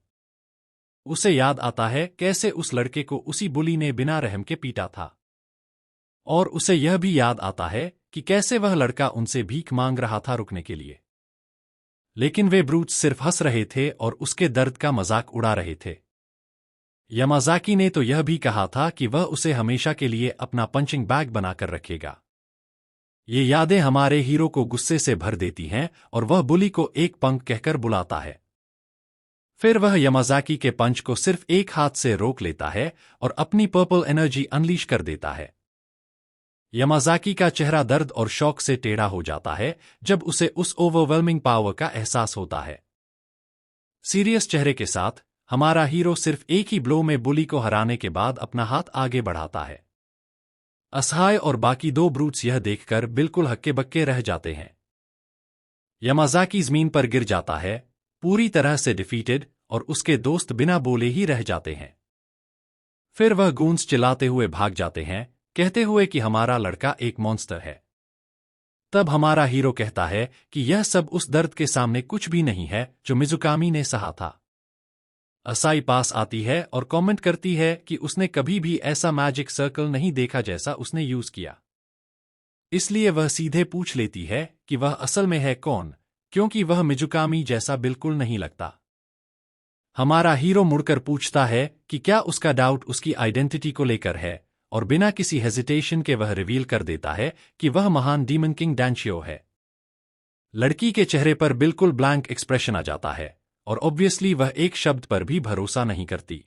Speaker 1: उसे याद आता है कैसे उस लड़के को उसी बुली ने बिना रहम के पीटा था। और उसे यह भी याद आता है कि कैसे वह लड़का उनसे भीख मांग रहा था रुकने के लिए। लेकिन वे ब्रूट्स सिर्फ हंस रहे थे और उसके दर्द का मजाक उड़ा रहे थे। यामाज़ाकी ने तो यह भी कहा था कि वह उसे हमेशा के लिए अपना पंचिंग बैग बनाकर रखेगा। ये यादें हमारे हीरो को गुस्से से भर देती हैं और वह बुली को एक पंख कहकर बुलाता है। फिर वह यामाज़ाकी के पंच को सिर्फ एक हाथ से रोक लेता है और अपनी पर्पल एनर्जी अनलीश कर देता है। यामाज़ाकी का चेहरा दर्द और शौक से टेढ़ा हो जाता है जब उसे उस ओवरवेलमिंग पावर का एहसास होता है। सीरियस चेहरे के साथ हमारा हीरो सिर्फ एक ही ब्लो में बुली को हराने के बाद अपना हाथ आगे बढ़ाता है। असहाय और बाकी दो ब्रूट्स यह देखकर बिल्कुल हक्के बक्के रह जाते हैं। यामाज़ाकी जमीन पर गिर जाता है, पूरी तरह से डिफीटेड, और उसके दोस्त बिना बोले ही रह जाते हैं। फिर वह गूंज चिल्लाते हुए भाग जाते हैं, कहते हुए कि हमारा लड़का एक मॉन्स्टर है। तब हमारा हीरो कहता है कि यह सब उस दर्द के सामने कुछ भी नहीं है जो मिजुकामी ने सहा था। असाई पास आती है और कमेंट करती है कि उसने कभी भी ऐसा मैजिक सर्कल नहीं देखा जैसा उसने यूज किया। इसलिए वह सीधे पूछ लेती है कि वह असल में है कौन, क्योंकि वह मिजुकामी जैसा बिल्कुल नहीं लगता। हमारा हीरो मुड़कर पूछता है कि क्या उसका डाउट उसकी आइडेंटिटी को लेकर है, और बिना किसी हेजिटेशन के वह रिवील कर देता है कि वह महान डीमन किंग डैंशियो है। लड़की के चेहरे पर बिल्कुल ब्लैंक एक्सप्रेशन आ जाता है और ऑब्वियसली वह एक शब्द पर भी भरोसा नहीं करती।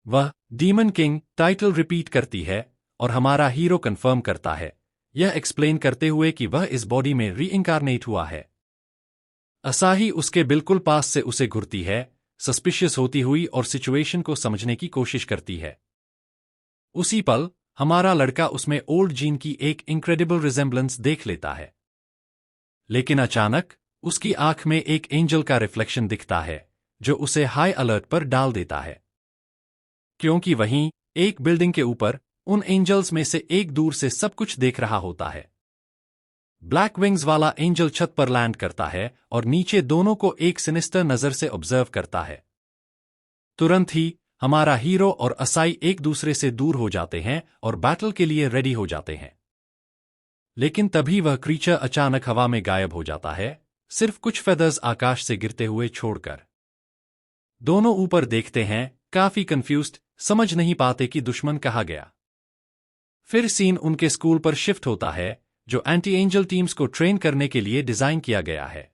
Speaker 1: वह डीमन किंग टाइटल रिपीट करती है और हमारा हीरो कंफर्म करता है, यह एक्सप्लेन करते हुए कि वह इस बॉडी में रीइंकारनेट हुआ है। असाही उसके बिल्कुल पास से उसे घुरती है, सस्पिशियस होती हुई और सिचुएशन को समझने की कोशिश करती है। उसी पल हमारा लड़का उसमें ओल्ड जीन की एक इनक्रेडिबल रिजेंबलेंस देख लेता है। लेकिन अचानक उसकी आंख में एक एंजल का रिफ्लेक्शन दिखता है जो उसे हाई अलर्ट पर डाल देता है, क्योंकि वहीं एक बिल्डिंग के ऊपर उन एंजल्स में से एक दूर से सब कुछ देख रहा होता है। ब्लैक विंग्स वाला एंजल छत पर लैंड करता है और नीचे दोनों को एक सिनिस्टर नजर से ऑब्जर्व करता है। तुरंत ही हमारा हीरो और असाई एक दूसरे से दूर हो जाते हैं और बैटल के लिए रेडी हो जाते हैं। लेकिन तभी वह क्रीचर अचानक हवा में गायब हो जाता है, सिर्फ कुछ फेदर्स आकाश से गिरते हुए छोड़कर। दोनों ऊपर देखते हैं, काफी कंफ्यूज्ड, समझ नहीं पाते कि दुश्मन कहाँ गया। फिर सीन उनके स्कूल पर शिफ्ट होता है जो एंटी एंजल टीम्स को ट्रेन करने के लिए डिजाइन किया गया है।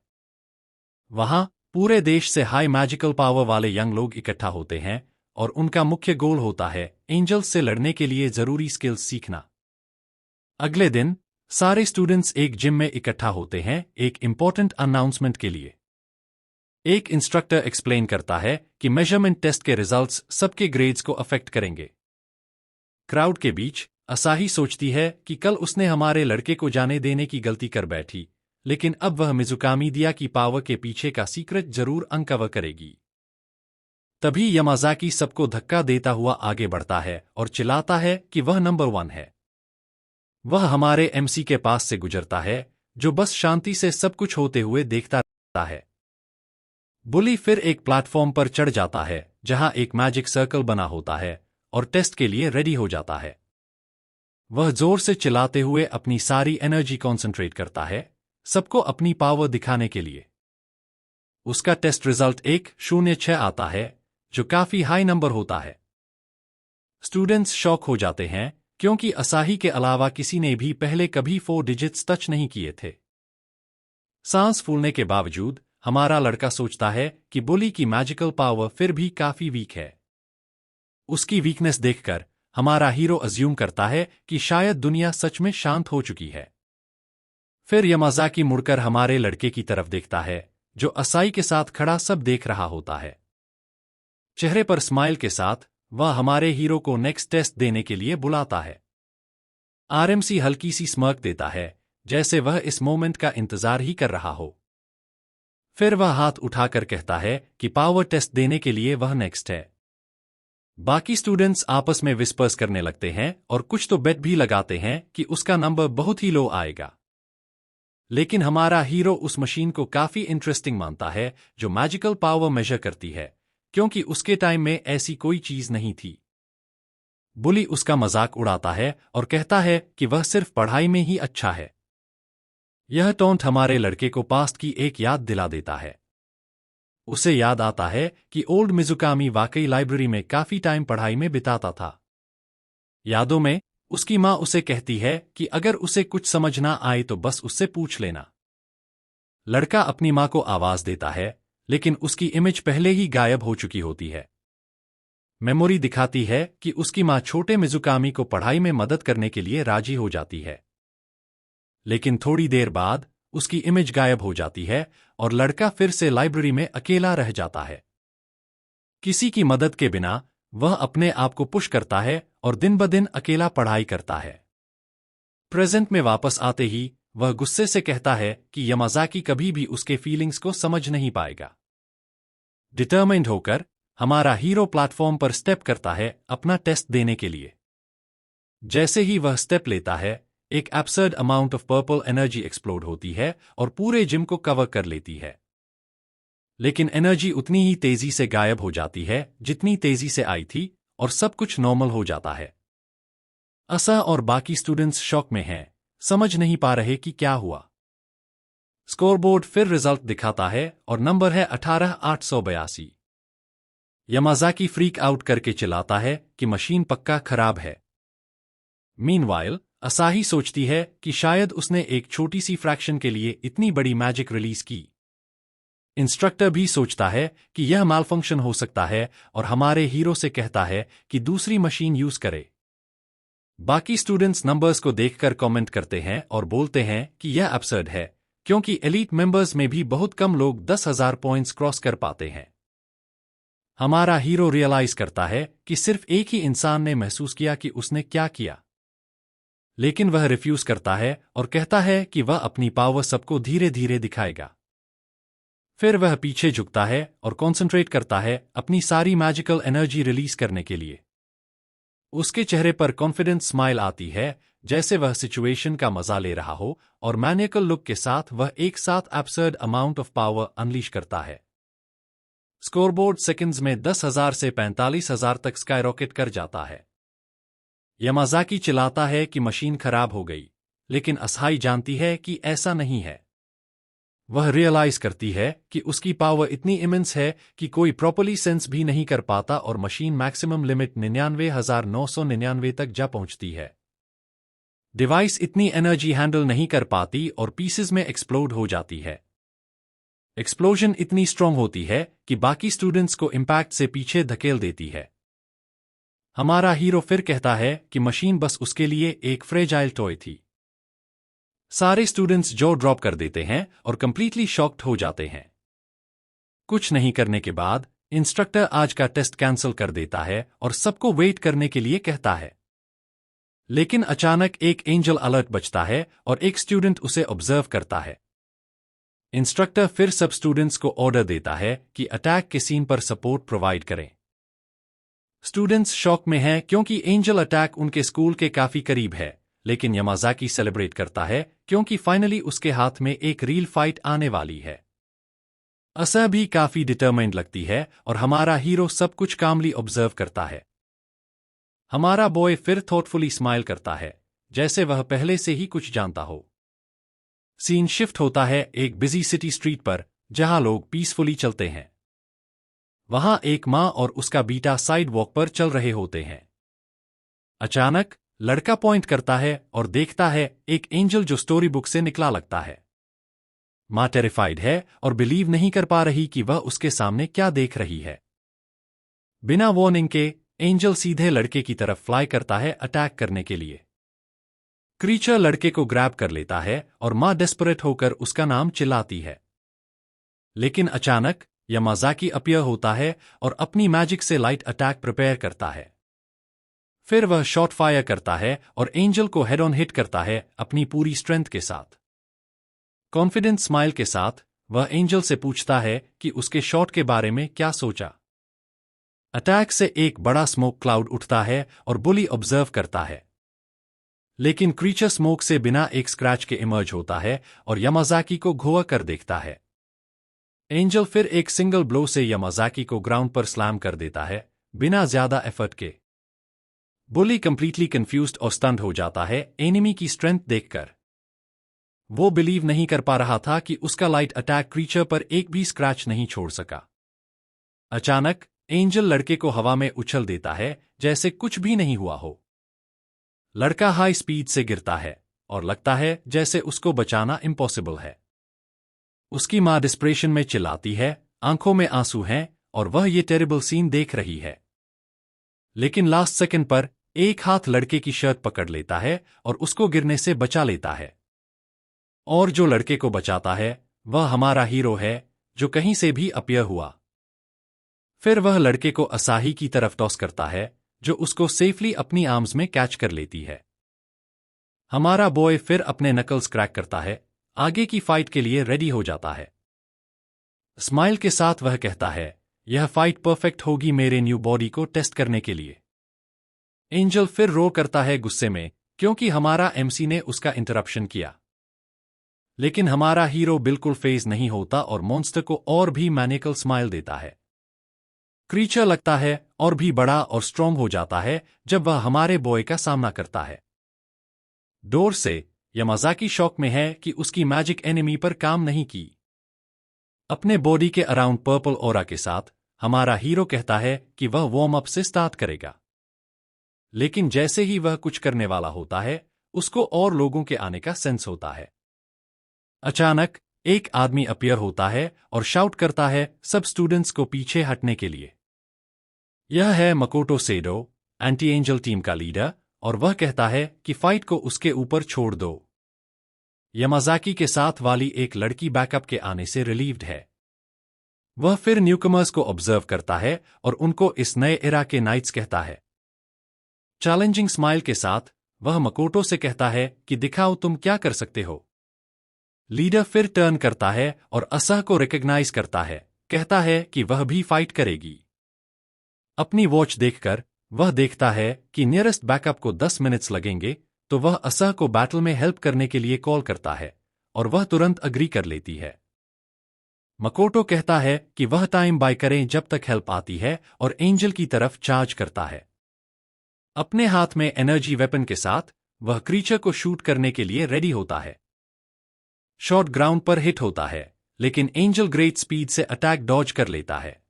Speaker 1: वहां पूरे देश से हाई मैजिकल पावर वाले यंग लोग इकट्ठा होते हैं और उनका मुख्य गोल होता है एंजल्स से लड़ने के लिए जरूरी स्किल्स सीखना। अगले दिन सारे स्टूडेंट्स एक जिम में इकट्ठा होते हैं एक इंपॉर्टेंट अनाउंसमेंट के लिए। एक इंस्ट्रक्टर एक्सप्लेन करता है कि मेजरमेंट टेस्ट के रिजल्ट्स सबके ग्रेड्स को अफेक्ट करेंगे। क्राउड के बीच असाही सोचती है कि कल उसने हमारे लड़के को जाने देने की गलती कर बैठी, लेकिन अब वह मिजुकामी दिया की पावर के पीछे का सीक्रेट जरूर अनकवर करेगी। तभी यामाज़ाकी सबको धक्का देता हुआ आगे बढ़ता है और चिल्लाता है कि वह नंबर 1 है। वह हमारे एमसी के पास से गुजरता है जो बस शांति से सब कुछ होते हुए देखता रहता है। बुली फिर एक प्लेटफॉर्म पर चढ़ जाता है जहां एक मैजिक सर्कल बना होता है और टेस्ट के लिए रेडी हो जाता है। वह जोर से चिल्लाते हुए अपनी सारी एनर्जी कॉन्सेंट्रेट करता है, सबको अपनी पावर दिखाने के लिए। उसका टेस्ट रिजल्ट 106 आता है जो काफी हाई नंबर होता है। स्टूडेंट्स शॉक हो जाते हैं क्योंकि असाही के अलावा किसी ने भी पहले कभी 4 डिजिट्स टच नहीं किए थे। सांस फूलने के बावजूद हमारा लड़का सोचता है कि बुली की मैजिकल पावर फिर भी काफी वीक है। उसकी वीकनेस देखकर हमारा हीरो अज्यूम करता है कि शायद दुनिया सच में शांत हो चुकी है। फिर यामाज़ाकी मुड़कर हमारे लड़के की तरफ देखता है जो असाई के साथ खड़ा सब देख रहा होता है। चेहरे पर स्माइल के साथ वह हमारे हीरो को नेक्स्ट टेस्ट देने के लिए बुलाता है। आरएमसी हल्की सी स्मर्क देता है जैसे वह इस मोमेंट का इंतजार ही कर रहा हो। फिर वह हाथ उठाकर कहता है कि पावर टेस्ट देने के लिए वह नेक्स्ट है। बाकी स्टूडेंट्स आपस में विस्पर्स करने लगते हैं और कुछ तो बेट भी लगाते हैं कि उसका नंबर बहुत ही लो आएगा। लेकिन हमारा हीरो उस मशीन को काफी इंटरेस्टिंग मानता है जो मैजिकल पावर मेजर करती है, क्योंकि उसके टाइम में ऐसी कोई चीज नहीं थी। बुली उसका मजाक उड़ाता है और कहता है कि वह सिर्फ पढ़ाई में ही अच्छा है। यह टोंट हमारे लड़के को पास्ट की एक याद दिला देता है। उसे याद आता है कि ओल्ड मिजुकामी वाकई लाइब्रेरी में काफी टाइम पढ़ाई में बिताता था। यादों में उसकी माँ उसे कहती है कि अगर उसे कुछ समझ ना आए तो बस उससे पूछ लेना। लड़का अपनी माँ को आवाज देता है, लेकिन उसकी इमेज पहले ही गायब हो चुकी होती है। मेमोरी दिखाती है कि उसकी माँ छोटे मिजुकामी को पढ़ाई में मदद करने के लिए राजी हो जाती है। लेकिन थोड़ी देर बाद उसकी इमेज गायब हो जाती है और लड़का फिर से लाइब्रेरी में अकेला रह जाता है। किसी की मदद के बिना वह अपने आप को पुश करता है और दिन ब दिन अकेला पढ़ाई करता है। प्रेजेंट में वापस आते ही वह गुस्से से कहता है कि यामाज़ाकी कभी भी उसके फीलिंग्स को समझ नहीं पाएगा। डिटरमाइंड होकर हमारा हीरो प्लेटफॉर्म पर स्टेप करता है अपना टेस्ट देने के लिए। जैसे ही वह स्टेप लेता है, एक absurd amount of purple energy explode होती है और पूरे जिम को कवर कर लेती है। लेकिन एनर्जी उतनी ही तेजी से गायब हो जाती है जितनी तेजी से आई थी और सब कुछ नॉर्मल हो जाता है। असा और बाकी स्टूडेंट्स शॉक में हैं, समझ नहीं पा रहे कि क्या हुआ। स्कोरबोर्ड फिर रिजल्ट दिखाता है और नंबर है 18,882। यामाज़ाकी फ्रीक आउट करके चिल्लाता है कि मशीन पक्का खराब है। मीनवाइल असाही सोचती है कि शायद उसने एक छोटी सी फ्रैक्शन के लिए इतनी बड़ी मैजिक रिलीज की। इंस्ट्रक्टर भी सोचता है कि यह मालफंक्शन हो सकता है और हमारे हीरो से कहता है कि दूसरी मशीन यूज करे। बाकी स्टूडेंट्स नंबर्स को देखकर कमेंट करते हैं और बोलते हैं कि यह absurd है, क्योंकि एलीट मेंबर्स में भी बहुत कम लोग 10,000 पॉइंट्स क्रॉस कर पाते हैं। हमारा हीरो रियलाइज करता है कि सिर्फ एक ही इंसान ने महसूस किया कि उसने क्या किया, लेकिन वह रिफ्यूज करता है और कहता है कि वह अपनी पावर सबको धीरे धीरे दिखाएगा। फिर वह पीछे झुकता है और कॉन्सेंट्रेट करता है अपनी सारी मैजिकल एनर्जी रिलीज करने के लिए। उसके चेहरे पर कॉन्फिडेंट स्माइल आती है, जैसे वह सिचुएशन का मजा ले रहा हो, और मैनियकल लुक के साथ वह एक साथ absurd amount of power unleash करता है। स्कोरबोर्ड सेकंड्स में 10,000 से 45,000 तक स्काईरॉकेट कर जाता है। यामाज़ाकी चिल्लाता है कि मशीन खराब हो गई, लेकिन असाही जानती है कि ऐसा नहीं है। वह रियलाइज करती है कि उसकी पावर इतनी इमेंस है कि कोई प्रॉपर्ली सेंस भी नहीं कर पाता और मशीन मैक्सिमम लिमिट 99,999 तक जा पहुंचती है। डिवाइस इतनी एनर्जी हैंडल नहीं कर पाती और पीसेस में एक्सप्लोड हो जाती है। एक्सप्लोजन इतनी स्ट्रांग होती है कि बाकी स्टूडेंट्स को इम्पैक्ट से पीछे धकेल देती है। हमारा हीरो फिर कहता है कि मशीन बस उसके लिए एक फ्रेजाइल टॉय थी। सारे स्टूडेंट्स जो ड्रॉप कर देते हैं और कंप्लीटली शॉक्ड हो जाते हैं। कुछ नहीं करने के बाद इंस्ट्रक्टर आज का टेस्ट कैंसिल कर देता है और सबको वेट करने के लिए कहता है। लेकिन अचानक एक एंजल अलर्ट बजता है और एक स्टूडेंट उसे ऑब्जर्व करता है। इंस्ट्रक्टर फिर सब स्टूडेंट्स को ऑर्डर देता है कि अटैक के सीन पर सपोर्ट प्रोवाइड करें। स्टूडेंट्स शॉक में हैं क्योंकि एंजल अटैक उनके स्कूल के काफी करीब है, लेकिन यामाज़ाकी सेलिब्रेट करता है क्योंकि फाइनली उसके हाथ में एक रियल फाइट आने वाली है। असा भी काफी डिटरमाइंड लगती है और हमारा हीरो सब कुछ कामली ऑब्जर्व करता है। हमारा बॉय फिर थॉटफुली स्माइल करता है, जैसे वह पहले से ही कुछ जानता हो। सीन शिफ्ट होता है एक बिजी सिटी स्ट्रीट पर, जहां लोग पीसफुली चलते हैं। वहां एक माँ और उसका बेटा साइड वॉक पर चल रहे होते हैं। अचानक लड़का पॉइंट करता है और देखता है एक एंजल जो स्टोरी बुक से निकला लगता है। माँ टेरिफाइड है और बिलीव नहीं कर पा रही कि वह उसके सामने क्या देख रही है। बिना वार्निंग के एंजल सीधे लड़के की तरफ फ्लाई करता है अटैक करने के लिए। क्रीचर लड़के को ग्रैब कर लेता है और माँ डेस्परेट होकर उसका नाम चिल्लाती है। लेकिन अचानक यामाज़ाकी अपीयर होता है और अपनी मैजिक से लाइट अटैक प्रिपेयर करता है। फिर वह शॉट फायर करता है और एंजल को हेड ऑन हिट करता है अपनी पूरी स्ट्रेंथ के साथ। कॉन्फिडेंट स्माइल के साथ वह एंजल से पूछता है कि उसके शॉट के बारे में क्या सोचा। अटैक से एक बड़ा स्मोक क्लाउड उठता है और बुली ऑब्जर्व करता है, लेकिन क्रीचर स्मोक से बिना एक स्क्रैच के इमर्ज होता है और यामाज़ाकी को घुआ कर देखता है। एंजल फिर एक सिंगल ब्लो से यामाज़ाकी को ग्राउंड पर स्लैम कर देता है, बिना ज्यादा एफर्ट के। बुली कंप्लीटली कंफ्यूज्ड और स्टन्ड हो जाता है एनिमी की स्ट्रेंथ देखकर। वो बिलीव नहीं कर पा रहा था कि उसका लाइट अटैक क्रीचर पर एक भी स्क्रैच नहीं छोड़ सका। अचानक एंजल लड़के को हवा में उछल देता है जैसे कुछ भी नहीं हुआ हो। लड़का हाई स्पीड से गिरता है और लगता है जैसे उसको बचाना इम्पॉसिबल है। उसकी माँ डिस्प्रेशन में चिल्लाती है, आंखों में आंसू हैं और वह ये टेरिबल सीन देख रही है। लेकिन लास्ट सेकंड पर एक हाथ लड़के की शर्ट पकड़ लेता है और उसको गिरने से बचा लेता है। और जो लड़के को बचाता है वह हमारा हीरो है, जो कहीं से भी अपीयर हुआ। फिर वह लड़के को असाही की तरफ टॉस करता है, जो उसको सेफली अपनी आर्म्स में कैच कर लेती है। हमारा बॉय फिर अपने नकल्स क्रैक करता है, आगे की फाइट के लिए रेडी हो जाता है। स्माइल के साथ वह कहता है, यह फाइट परफेक्ट होगी मेरे न्यू बॉडी को टेस्ट करने के लिए। एंजल फिर रो करता है गुस्से में, क्योंकि हमारा एमसी ने उसका इंटरप्शन किया। लेकिन हमारा हीरो बिल्कुल फेज नहीं होता और मॉन्स्टर को और भी मैनिकल स्माइल देता है। क्रीचर लगता है और भी बड़ा और स्ट्रॉन्ग हो जाता है जब वह हमारे बॉय का सामना करता है। डोर से यामाज़ाकी शॉक में है कि उसकी मैजिक एनिमी पर काम नहीं की। अपने बॉडी के अराउंड पर्पल ऑरा के साथ हमारा हीरो कहता है कि वह वार्म अप से स्टार्ट करेगा। लेकिन जैसे ही वह कुछ करने वाला होता है, उसको और लोगों के आने का सेंस होता है। अचानक एक आदमी अपीयर होता है और शाउट करता है सब स्टूडेंट्स को पीछे हटने के लिए। यह है मकोटो सेडो, एंटी एंजल टीम का लीडर, और वह कहता है कि फाइट को उसके ऊपर छोड़ दो। यामाज़ाकी के साथ वाली एक लड़की बैकअप के आने से रिलीव्ड है। वह फिर न्यूकमर्स को ऑब्जर्व करता है और उनको इस नए एरा के नाइट्स कहता है। चैलेंजिंग स्माइल के साथ वह मकोटो से कहता है कि दिखाओ तुम क्या कर सकते हो। लीडर फिर टर्न करता है और असह को रिकॉग्नाइज करता है, कहता है कि वह भी फाइट करेगी। अपनी वॉच देखकर वह देखता है कि नियरेस्ट बैकअप को 10 मिनट्स लगेंगे, तो वह असह को बैटल में हेल्प करने के लिए कॉल करता है और वह तुरंत अग्री कर लेती है। मकोटो कहता है कि वह टाइम बाय करें जब तक हेल्प आती है और एंजल की तरफ चार्ज करता है। अपने हाथ में एनर्जी वेपन के साथ वह क्रीचर को शूट करने के लिए रेडी होता है। शॉट ग्राउंड पर हिट होता है, लेकिन एंजल ग्रेट स्पीड से अटैक डॉज कर लेता है।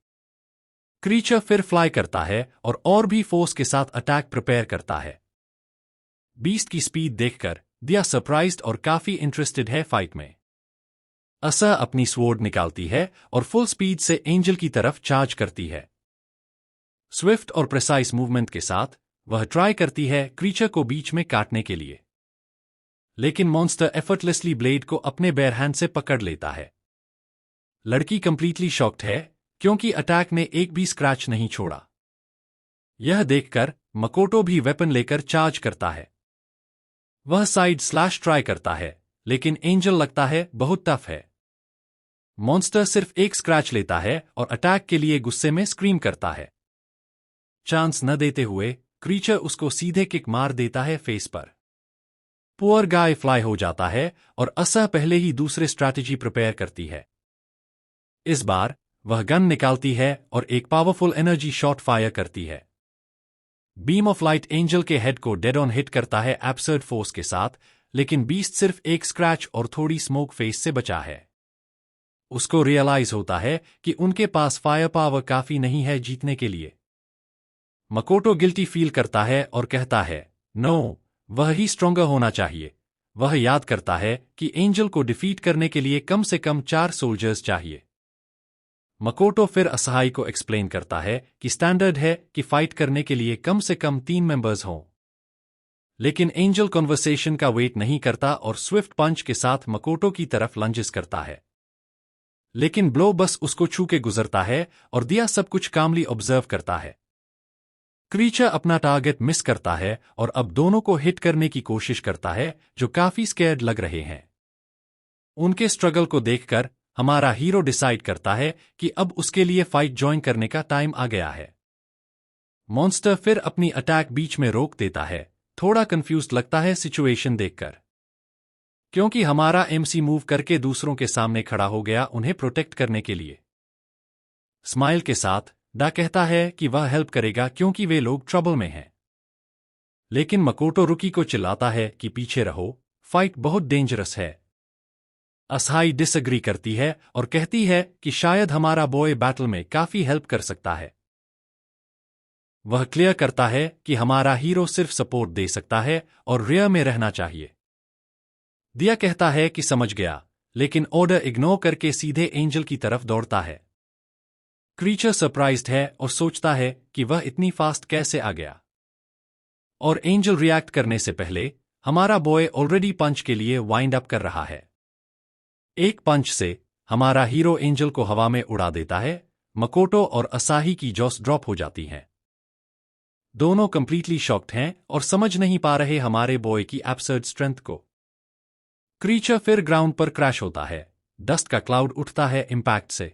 Speaker 1: क्रीचर फिर फ्लाई करता है और भी फोर्स के साथ अटैक प्रिपेयर करता है। बीस्ट की स्पीड देखकर दिया सरप्राइज्ड और काफी इंटरेस्टेड है फाइट में। असह अपनी स्वॉर्ड निकालती है और फुल स्पीड से एंजल की तरफ चार्ज करती है। स्विफ्ट और प्रिसाइज मूवमेंट के साथ वह ट्राई करती है क्रीचर को बीच में काटने के लिए, लेकिन मॉन्स्टर एफर्टलेसली ब्लेड को अपने बेयर हैंड से पकड़ लेता है। लड़की कंप्लीटली शॉक्ड है क्योंकि अटैक ने एक भी स्क्रैच नहीं छोड़ा। यह देखकर मकोटो भी वेपन लेकर चार्ज करता है। वह साइड स्लैश ट्राई करता है, लेकिन एंजल लगता है बहुत टफ है। मॉन्स्टर सिर्फ एक स्क्रैच लेता है और अटैक के लिए गुस्से में स्क्रीम करता है। चांस न देते हुए क्रीचर उसको सीधे किक मार देता है फेस पर। पुअर गाय फ्लाई हो जाता है और असह पहले ही दूसरे स्ट्रैटेजी प्रिपेयर करती है। इस बार वह गन निकालती है और एक पावरफुल एनर्जी शॉट फायर करती है। बीम ऑफ लाइट एंजल के हेड को डेड ऑन हिट करता है एब्सर्ड फोर्स के साथ, लेकिन बीस्ट सिर्फ एक स्क्रैच और थोड़ी स्मोक फेस से बचा है। उसको रियलाइज होता है कि उनके पास फायर पावर काफी नहीं है जीतने के लिए। मकोटो गिल्टी फील करता है और कहता है, नो, वह ही स्ट्रोंगर होना चाहिए। वह याद करता है कि एंजल को डिफीट करने के लिए कम से कम 4 सोल्जर्स चाहिए। मकोटो फिर असहाय को एक्सप्लेन करता है कि स्टैंडर्ड है कि फाइट करने के लिए कम से कम 3 मेंबर्स हों। लेकिन एंजल कन्वर्सेशन का वेट नहीं करता और स्विफ्ट पंच के साथ मकोटो की तरफ लंजेस करता है। लेकिन ब्लो बस उसको छू के गुजरता है और दिया सब कुछ कामली ऑब्जर्व करता है। क्रीचर अपना टारगेट मिस करता है और अब दोनों को हिट करने की कोशिश करता है, जो काफी स्कैर्ड लग रहे हैं। उनके स्ट्रगल को देखकर हमारा हीरो डिसाइड करता है कि अब उसके लिए फाइट ज्वाइन करने का टाइम आ गया है। मॉन्स्टर फिर अपनी अटैक बीच में रोक देता है, थोड़ा कंफ्यूज्ड लगता है सिचुएशन देखकर। क्योंकि हमारा एमसी मूव करके दूसरों के सामने खड़ा हो गया उन्हें प्रोटेक्ट करने के लिए। स्माइल के साथ डा कहता है कि वह हेल्प करेगा क्योंकि वे लोग ट्रबल में हैं। लेकिन मकोटो रुकी को चिल्लाता है कि पीछे रहो, फाइट बहुत डेंजरस है। असहाय डिसएग्री करती है और कहती है कि शायद हमारा बॉय बैटल में काफी हेल्प कर सकता है। वह क्लियर करता है कि हमारा हीरो सिर्फ सपोर्ट दे सकता है और रियर में रहना चाहिए। दिया कहता है कि समझ गया, लेकिन ऑर्डर इग्नोर करके सीधे एंजल की तरफ दौड़ता है। क्रीचर सरप्राइज्ड है और सोचता है कि वह इतनी फास्ट कैसे आ गया। और एंजल रिएक्ट करने से पहले हमारा बॉय ऑलरेडी पंच के लिए वाइंड अप कर रहा है। एक पंच से हमारा हीरो एंजल को हवा में उड़ा देता है। मकोटो और असाही की जॉस ड्रॉप हो जाती हैं। दोनों कंप्लीटली शॉक्ड हैं और समझ नहीं पा रहे हमारे बॉय की एब्सर्ड स्ट्रेंथ को। क्रीचर फिर ग्राउंड पर क्रैश होता है। डस्ट का क्लाउड उठता है इंपैक्ट से।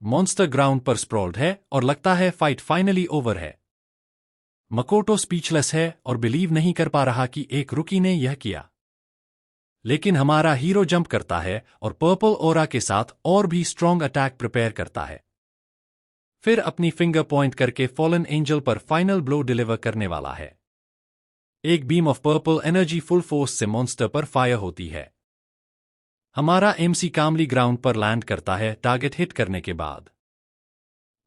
Speaker 1: मॉन्स्टर ग्राउंड पर स्प्रॉल्ड है और लगता है फाइट फाइनली ओवर है। मकोटो स्पीचलेस है और बिलीव नहीं कर पा रहा कि एक रुकी ने यह किया। लेकिन हमारा हीरो जंप करता है और पर्पल ओरा के साथ और भी स्ट्रॉन्ग अटैक प्रिपेयर करता है। फिर अपनी फिंगर पॉइंट करके फॉलन एंजल पर फाइनल ब्लो डिलीवर करने वाला है। एक beam of purple energy full force से मॉन्स्टर पर फायर होती है। हमारा एमसी कामली ग्राउंड पर लैंड करता है टारगेट हिट करने के बाद।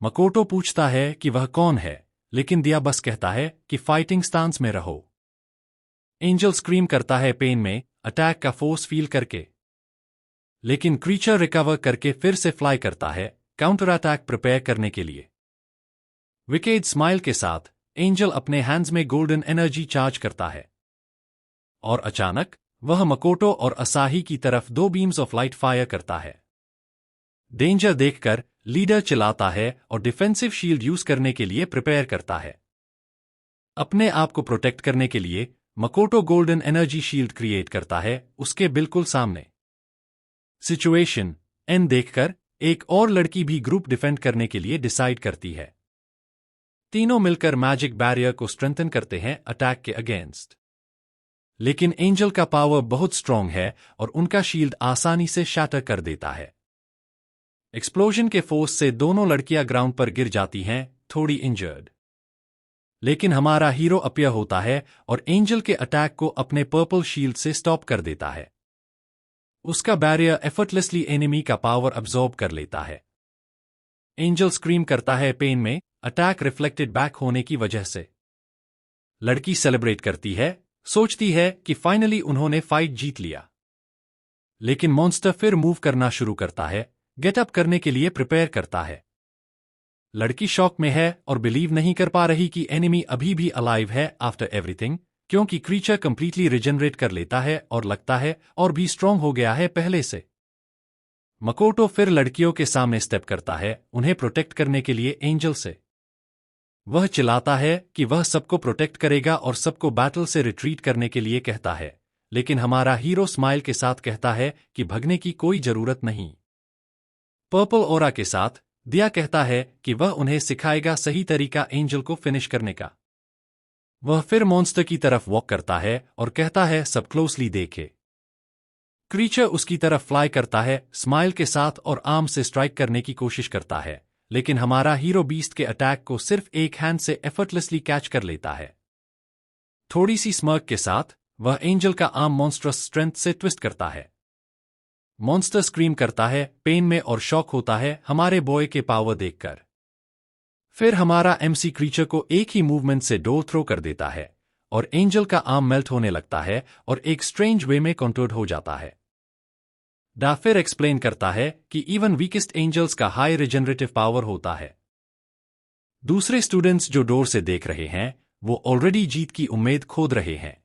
Speaker 1: मकोटो पूछता है कि वह कौन है, लेकिन दिया बस कहता है कि फाइटिंग स्टांस में रहो। एंजल स्क्रीम करता है पेन में, अटैक का फोर्स फील करके। लेकिन क्रीचर रिकवर करके फिर से फ्लाई करता है, काउंटर अटैक प्रिपेयर करने के लिए। विकेड स्माइल के साथ एंजल अपने हैंड्स में गोल्डन एनर्जी चार्ज करता है और अचानक वह मकोटो और असाही की तरफ 2 बीम्स ऑफ लाइट फायर करता है। डेंजर देखकर लीडर चिल्लाता है और डिफेंसिव शील्ड यूज करने के लिए प्रिपेयर करता है। अपने आप को प्रोटेक्ट करने के लिए मकोटो गोल्डन एनर्जी शील्ड क्रिएट करता है उसके बिल्कुल सामने। सिचुएशन एन देखकर एक और लड़की भी ग्रुप डिफेंड करने के लिए डिसाइड करती है। तीनों मिलकर मैजिक बैरियर को स्ट्रेंथन करते हैं अटैक के अगेंस्ट। लेकिन एंजल का पावर बहुत स्ट्रांग है और उनका शील्ड आसानी से शैटर कर देता है। एक्सप्लोजन के फोर्स से दोनों लड़कियां ग्राउंड पर गिर जाती हैं, थोड़ी इंजर्ड। लेकिन हमारा हीरो अपीयर होता है और एंजल के अटैक को अपने पर्पल शील्ड से स्टॉप कर देता है। उसका बैरियर एफर्टलेसली एनिमी का पावर अब्सॉर्ब कर लेता है। एंजल स्क्रीम करता है पेन में, अटैक रिफ्लेक्टेड बैक होने की वजह से। लड़की सेलिब्रेट करती है, सोचती है कि फाइनली उन्होंने फाइट जीत लिया। लेकिन मॉन्स्टर फिर मूव करना शुरू करता है, गेट अप करने के लिए प्रिपेयर करता है। लड़की शॉक में है और बिलीव नहीं कर पा रही कि एनिमी अभी भी अलाइव है आफ्टर एवरीथिंग, क्योंकि क्रीचर कंप्लीटली रिजनरेट कर लेता है और लगता है और भी स्ट्रांग हो गया है पहले से। मकोटो फिर लड़कियों के सामने स्टेप करता है, उन्हें प्रोटेक्ट करने के लिए एंजल से। वह चिल्लाता है कि वह सबको प्रोटेक्ट करेगा और सबको बैटल से रिट्रीट करने के लिए कहता है, लेकिन हमारा हीरो स्माइल के साथ कहता है कि भगने की कोई जरूरत नहीं। पर्पल ओरा के साथ दिया कहता है कि वह उन्हें सिखाएगा सही तरीका एंजल को फिनिश करने का। वह फिर मॉन्स्टर की तरफ वॉक करता है और कहता है सब क्लोजली देखे। क्रीचर उसकी तरफ फ्लाई करता है स्माइल के साथ और आर्म से स्ट्राइक करने की कोशिश करता है, लेकिन हमारा हीरो बीस्ट के अटैक को सिर्फ एक हैंड से एफर्टलेसली कैच कर लेता है। थोड़ी सी स्मर्क के साथ वह एंजल का आर्म मॉन्स्ट्रस स्ट्रेंथ से ट्विस्ट करता है। मॉन्स्टर स्क्रीम करता है पेन में और शॉक होता है हमारे बॉय के पावर देखकर। फिर हमारा एमसी क्रीचर को एक ही मूवमेंट से डोर थ्रो कर देता है और एंजल का आर्म मेल्ट होने लगता है और एक स्ट्रेंज वे में कंटूर्ड हो जाता है। डा फिर एक्सप्लेन करता है कि इवन वीकेस्ट एंजल्स का हाई रिजनरेटिव पावर होता है। दूसरे स्टूडेंट्स जो डोर से देख रहे हैं वो ऑलरेडी जीत की उम्मीद खोद रहे हैं।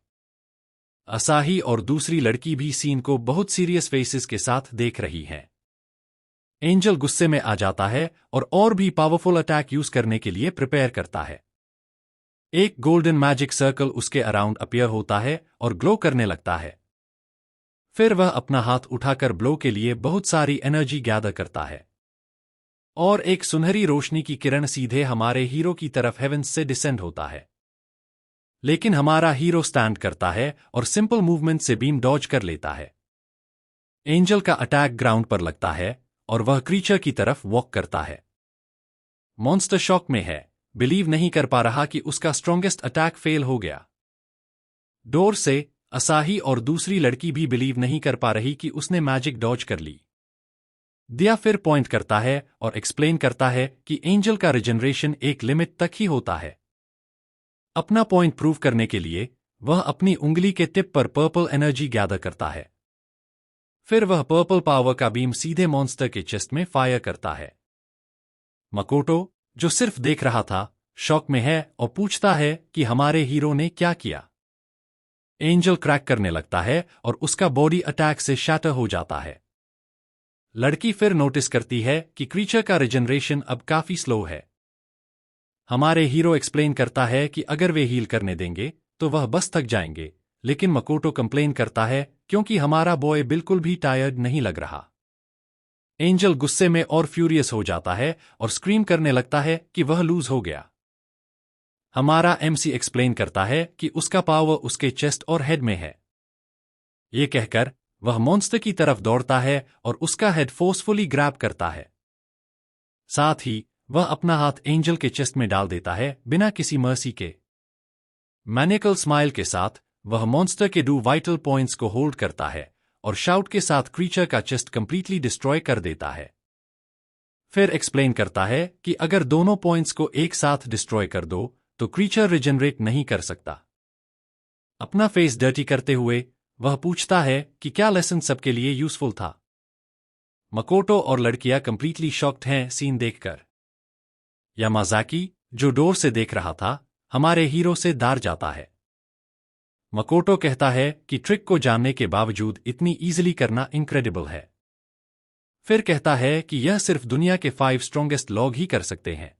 Speaker 1: असाही और दूसरी लड़की भी सीन को बहुत सीरियस फेसेस के साथ देख रही हैं। एंजल गुस्से में आ जाता है और भी पावरफुल अटैक यूज करने के लिए प्रिपेयर करता है। एक गोल्डन मैजिक सर्कल उसके अराउंड अपीयर होता है और ग्लो करने लगता है। फिर वह अपना हाथ उठाकर ब्लो के लिए बहुत सारी एनर्जी गैदर करता है और एक सुनहरी रोशनी की किरण सीधे हमारे हीरो की तरफ हेवेंस से डिसेंड होता है। लेकिन हमारा हीरो स्टैंड करता है और सिंपल मूवमेंट से बीम डॉज कर लेता है। एंजल का अटैक ग्राउंड पर लगता है और वह क्रीचर की तरफ वॉक करता है। मॉन्स्टर शॉक में है, बिलीव नहीं कर पा रहा कि उसका स्ट्रॉन्गेस्ट अटैक फेल हो गया। डोर से असाही और दूसरी लड़की भी बिलीव नहीं कर पा रही कि उसने मैजिक डॉज कर ली। दिया फिर पॉइंट करता है और एक्सप्लेन करता है कि एंजल का रिजनरेशन एक लिमिट तक ही होता है। अपना पॉइंट प्रूव करने के लिए वह अपनी उंगली के टिप पर पर्पल एनर्जी गैदर करता है। फिर वह पर्पल पावर का बीम सीधे मॉन्स्टर के चेस्ट में फायर करता है। मकोटो, जो सिर्फ देख रहा था, शॉक में है और पूछता है कि हमारे हीरो ने क्या किया। एंजल क्रैक करने लगता है और उसका बॉडी अटैक से शैटर हो जाता है। लड़की फिर नोटिस करती है कि क्रीचर का रिजनरेशन अब काफी स्लो है। हमारे हीरो एक्सप्लेन करता है कि अगर वे हील करने देंगे तो वह बस थक जाएंगे, लेकिन मकोटो कंप्लेन करता है क्योंकि हमारा बॉय बिल्कुल भी टायर्ड नहीं लग रहा। एंजल गुस्से में और फ्यूरियस हो जाता है और स्क्रीम करने लगता है कि वह लूज हो गया। हमारा एमसी एक्सप्लेन करता है कि उसका पावर उसके चेस्ट और हेड में है। ये कहकर वह मॉन्स्टर की तरफ दौड़ता है और उसका हेड फोर्सफुली ग्रैब करता है। साथ ही वह अपना हाथ एंजल के चेस्ट में डाल देता है बिना किसी मर्सी के। मैनिकल स्माइल के साथ वह मॉन्स्टर के 2 वाइटल पॉइंट्स को होल्ड करता है और शाउट के साथ क्रीचर का चेस्ट कंप्लीटली डिस्ट्रॉय कर देता है। फिर एक्सप्लेन करता है कि अगर दोनों पॉइंट्स को एक साथ डिस्ट्रॉय कर दो तो क्रीचर रिजनरेट नहीं कर सकता। अपना फेस डर्टी करते हुए वह पूछता है कि क्या लेसन सबके लिए यूजफुल था। मकोटो और लड़कियां कंप्लीटली शॉक्ड हैं सीन देखकर। यामाज़ाकी, जो डोर से देख रहा था, हमारे हीरो से डर जाता है। मकोटो कहता है कि ट्रिक को जानने के बावजूद इतनी इजीली करना इनक्रेडिबल है। फिर कहता है कि यह सिर्फ दुनिया के 5 स्ट्रॉन्गेस्ट लोग ही कर सकते हैं।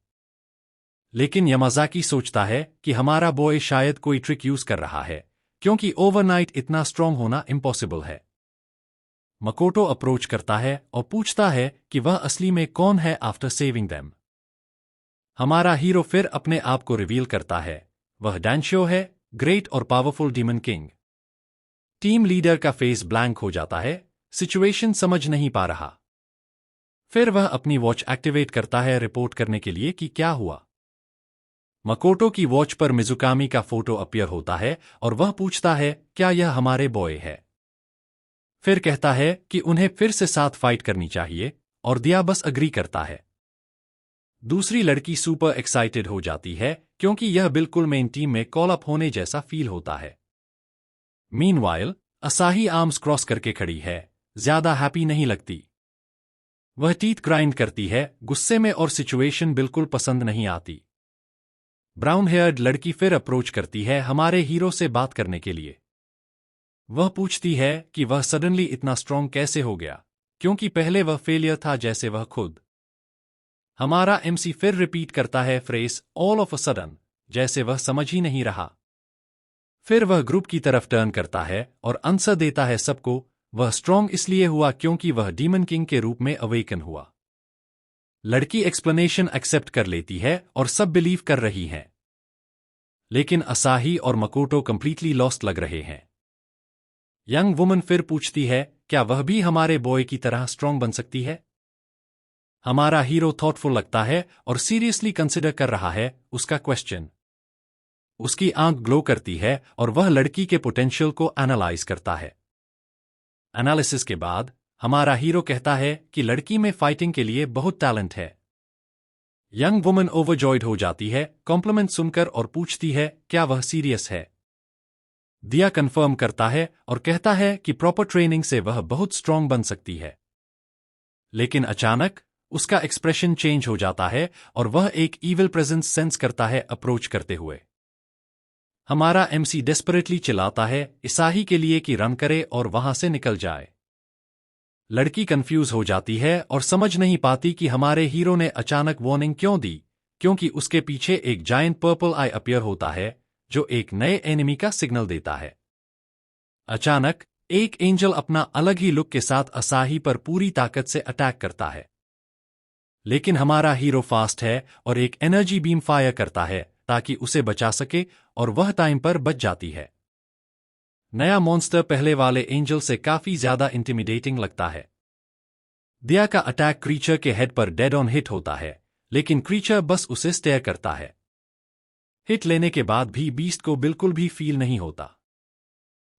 Speaker 1: लेकिन यामाज़ाकी सोचता है कि हमारा बॉय शायद कोई ट्रिक यूज कर रहा है, क्योंकि ओवरनाइट इतना स्ट्रॉन्ग होना इम्पॉसिबल है। मकोटो अप्रोच करता है और पूछता है कि वह असली में कौन है आफ्टर सेविंग देम। हमारा हीरो फिर अपने आप को रिवील करता है, वह डांशियो है, ग्रेट और powerful demon king. Team leader का फेस ब्लैंक हो जाता है, सिचुएशन समझ नहीं पा रहा। फिर वह अपनी वॉच एक्टिवेट करता है रिपोर्ट करने के लिए कि क्या हुआ। मकोटो की वॉच पर मिजुकामी का फोटो अपीयर होता है और वह पूछता है क्या यह हमारे बॉय है। फिर कहता है कि उन्हें फिर से साथ फाइट करनी चाहिए और दिया बस अग्री करता है। दूसरी लड़की सुपर एक्साइटेड हो जाती है क्योंकि यह बिल्कुल मेन टीम में कॉल अप होने जैसा फील होता है। मीनवाइल, असाही आर्म्स क्रॉस करके खड़ी है, ज्यादा हैप्पी नहीं लगती। वह टीथ ग्राइंड करती है गुस्से में और सिचुएशन बिल्कुल पसंद नहीं आती। ब्राउन हेयर्ड लड़की फिर अप्रोच करती है हमारे हीरो से बात करने के लिए। वह पूछती है कि वह सडनली इतना स्ट्रॉन्ग कैसे हो गया, क्योंकि पहले वह फेलियर था जैसे वह खुद। हमारा एमसी फिर रिपीट करता है phrase all of a sudden, जैसे वह समझ ही नहीं रहा। फिर वह ग्रुप की तरफ टर्न करता है और आंसर देता है सबको, वह स्ट्रॉन्ग इसलिए हुआ क्योंकि वह डीमन किंग के रूप में अवेकन हुआ। लड़की एक्सप्लेनेशन एक्सेप्ट कर लेती है और सब बिलीव कर रही हैं। लेकिन असाही और मकोटो कंप्लीटली लॉस्ट लग रहे हैं। यंग वुमन फिर पूछती है क्या वह भी हमारे बॉय की तरह स्ट्रॉन्ग बन सकती है। हमारा हीरो थॉटफुल लगता है और सीरियसली कंसिडर कर रहा है उसका क्वेश्चन। उसकी आंख ग्लो करती है और वह लड़की के पोटेंशियल को एनालाइज करता है। एनालिसिस के बाद हमारा हीरो कहता है कि लड़की में फाइटिंग के लिए बहुत टैलेंट है। यंग वुमन ओवरजॉयड हो जाती है कॉम्प्लीमेंट सुनकर और पूछती है क्या वह सीरियस है। दिया कंफर्म करता है और कहता है कि प्रॉपर ट्रेनिंग से वह बहुत स्ट्रॉन्ग बन सकती है। लेकिन अचानक उसका एक्सप्रेशन चेंज हो जाता है और वह एक ईविल प्रेजेंस सेंस करता है अप्रोच करते हुए। हमारा एमसी डेस्परेटली चिल्लाता है इसाही के लिए कि रन करे और वहां से निकल जाए। लड़की कंफ्यूज हो जाती है और समझ नहीं पाती कि हमारे हीरो ने अचानक वार्निंग क्यों दी, क्योंकि उसके पीछे एक जायंट पर्पल आई अपीयर होता है जो एक नए एनिमी का सिग्नल देता है। अचानक एक एंजल अपना अलग ही लुक के साथ असाही पर पूरी ताकत से अटैक करता है। लेकिन हमारा हीरो फास्ट है और एक एनर्जी बीम फायर करता है ताकि उसे बचा सके और वह टाइम पर बच जाती है। नया मॉन्स्टर पहले वाले एंजल से काफी ज्यादा इंटिमिडेटिंग लगता है। दिया का अटैक क्रीचर के हेड पर डेड ऑन हिट होता है, लेकिन क्रीचर बस उसे स्टेयर करता है। हिट लेने के बाद भी बीस्ट को बिल्कुल भी फील नहीं होता।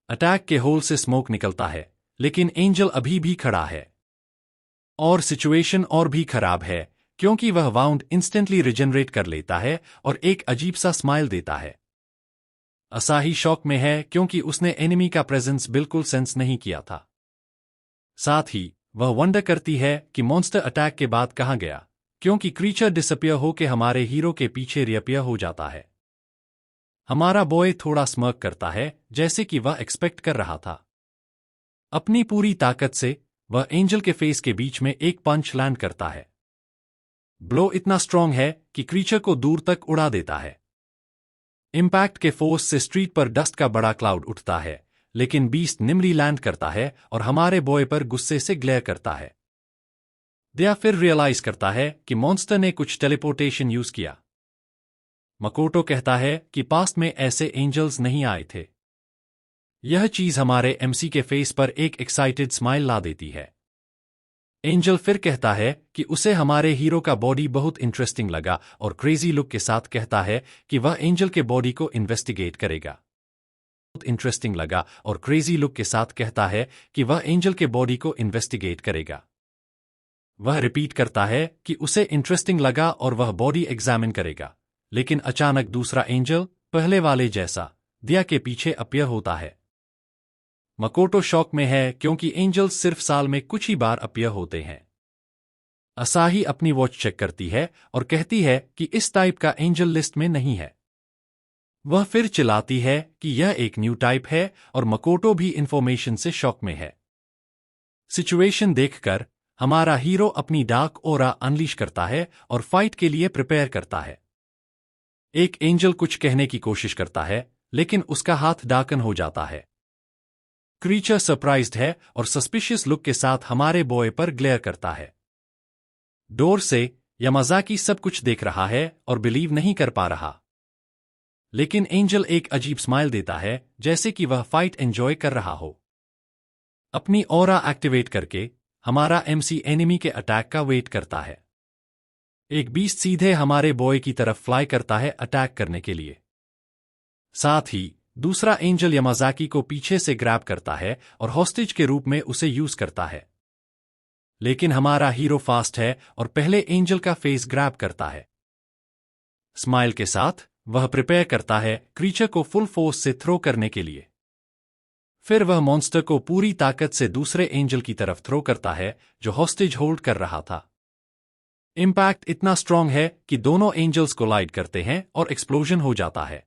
Speaker 1: अटैक के होल से स्मोक निकलता है, लेकिन एंजल अभी भी खड़ा है। और सिचुएशन और भी खराब है क्योंकि वह वाउंड इंस्टेंटली रिजनरेट कर लेता है और एक अजीब सा स्माइल देता है। असाही शॉक में है क्योंकि उसने एनिमी का प्रेजेंस बिल्कुल सेंस नहीं किया था। साथ ही वह वंडर करती है कि मॉन्स्टर अटैक के बाद कहां गया, क्योंकि क्रीचर डिसअपियर होकर हमारे हीरो के पीछे रिअपियर हो जाता है। हमारा बॉय थोड़ा स्मर्क करता है जैसे कि वह एक्सपेक्ट कर रहा था। अपनी पूरी ताकत से वह एंजल के फेस के बीच में एक पंच लैंड करता है। ब्लो इतना स्ट्रॉन्ग है कि क्रीचर को दूर तक उड़ा देता है। इम्पैक्ट के फोर्स से स्ट्रीट पर डस्ट का बड़ा क्लाउड उठता है, लेकिन बीस्ट निम्री लैंड करता है और हमारे बॉय पर गुस्से से ग्लेयर करता है। दिया फिर रियलाइज करता है कि मॉन्स्टर ने कुछ टेलीपोर्टेशन यूज किया। मकोटो कहता है कि पास्ट में ऐसे एंजल्स नहीं आए थे। यह चीज हमारे एमसी के फेस पर एक एक्साइटेड स्माइल ला देती है। एंजल फिर कहता है कि उसे हमारे हीरो का बॉडी बहुत इंटरेस्टिंग लगा और क्रेजी लुक के साथ कहता है कि वह एंजल के बॉडी को इन्वेस्टिगेट करेगा। बहुत इंटरेस्टिंग लगा और क्रेजी लुक के साथ कहता है कि वह एंजल के बॉडी को इन्वेस्टिगेट करेगा। वह रिपीट करता है कि उसे इंटरेस्टिंग लगा और वह बॉडी एग्जामिन करेगा, लेकिन अचानक दूसरा एंजल पहले वाले जैसा दिया के पीछे अपीयर होता है। मकोटो शॉक में है क्योंकि एंजल्स सिर्फ साल में कुछ ही बार अपीयर होते हैं। असाही अपनी वॉच चेक करती है और कहती है कि इस टाइप का एंजल लिस्ट में नहीं है। वह फिर चिल्लाती है कि यह एक न्यू टाइप है और मकोटो भी इंफॉर्मेशन से शॉक में है। सिचुएशन देखकर हमारा हीरो अपनी डार्क ऑरा अनलीश करता है और फाइट के लिए प्रिपेयर करता है। एक एंजल कुछ कहने की कोशिश करता है लेकिन उसका हाथ डार्कन हो जाता है। क्रीचर सरप्राइज्ड है और सस्पिशियस लुक के साथ हमारे बॉय पर ग्लेयर करता है। डोर से यामाज़ाकी सब कुछ देख रहा है और बिलीव नहीं कर पा रहा। लेकिन एंजल एक अजीब स्माइल देता है जैसे कि वह फाइट एंजॉय कर रहा हो। अपनी ऑरा एक्टिवेट करके हमारा एमसी एनिमी के अटैक का वेट करता है। एक बीस्ट सीधे हमारे बॉय की तरफ फ्लाई करता है अटैक करने के लिए। साथ ही दूसरा एंजल यामाज़ाकी को पीछे से ग्रैब करता है और हॉस्टेज के रूप में उसे यूज करता है। लेकिन हमारा हीरो फास्ट है और पहले एंजल का फेस ग्रैब करता है। स्माइल के साथ वह प्रिपेयर करता है क्रीचर को फुल फोर्स से थ्रो करने के लिए। फिर वह मॉन्स्टर को पूरी ताकत से दूसरे एंजल की तरफ थ्रो करता है जो हॉस्टेज होल्ड कर रहा था। इंपैक्ट इतना स्ट्रांग है कि दोनों एंजल्स कोलाइड करते हैं और एक्सप्लोजन हो जाता है।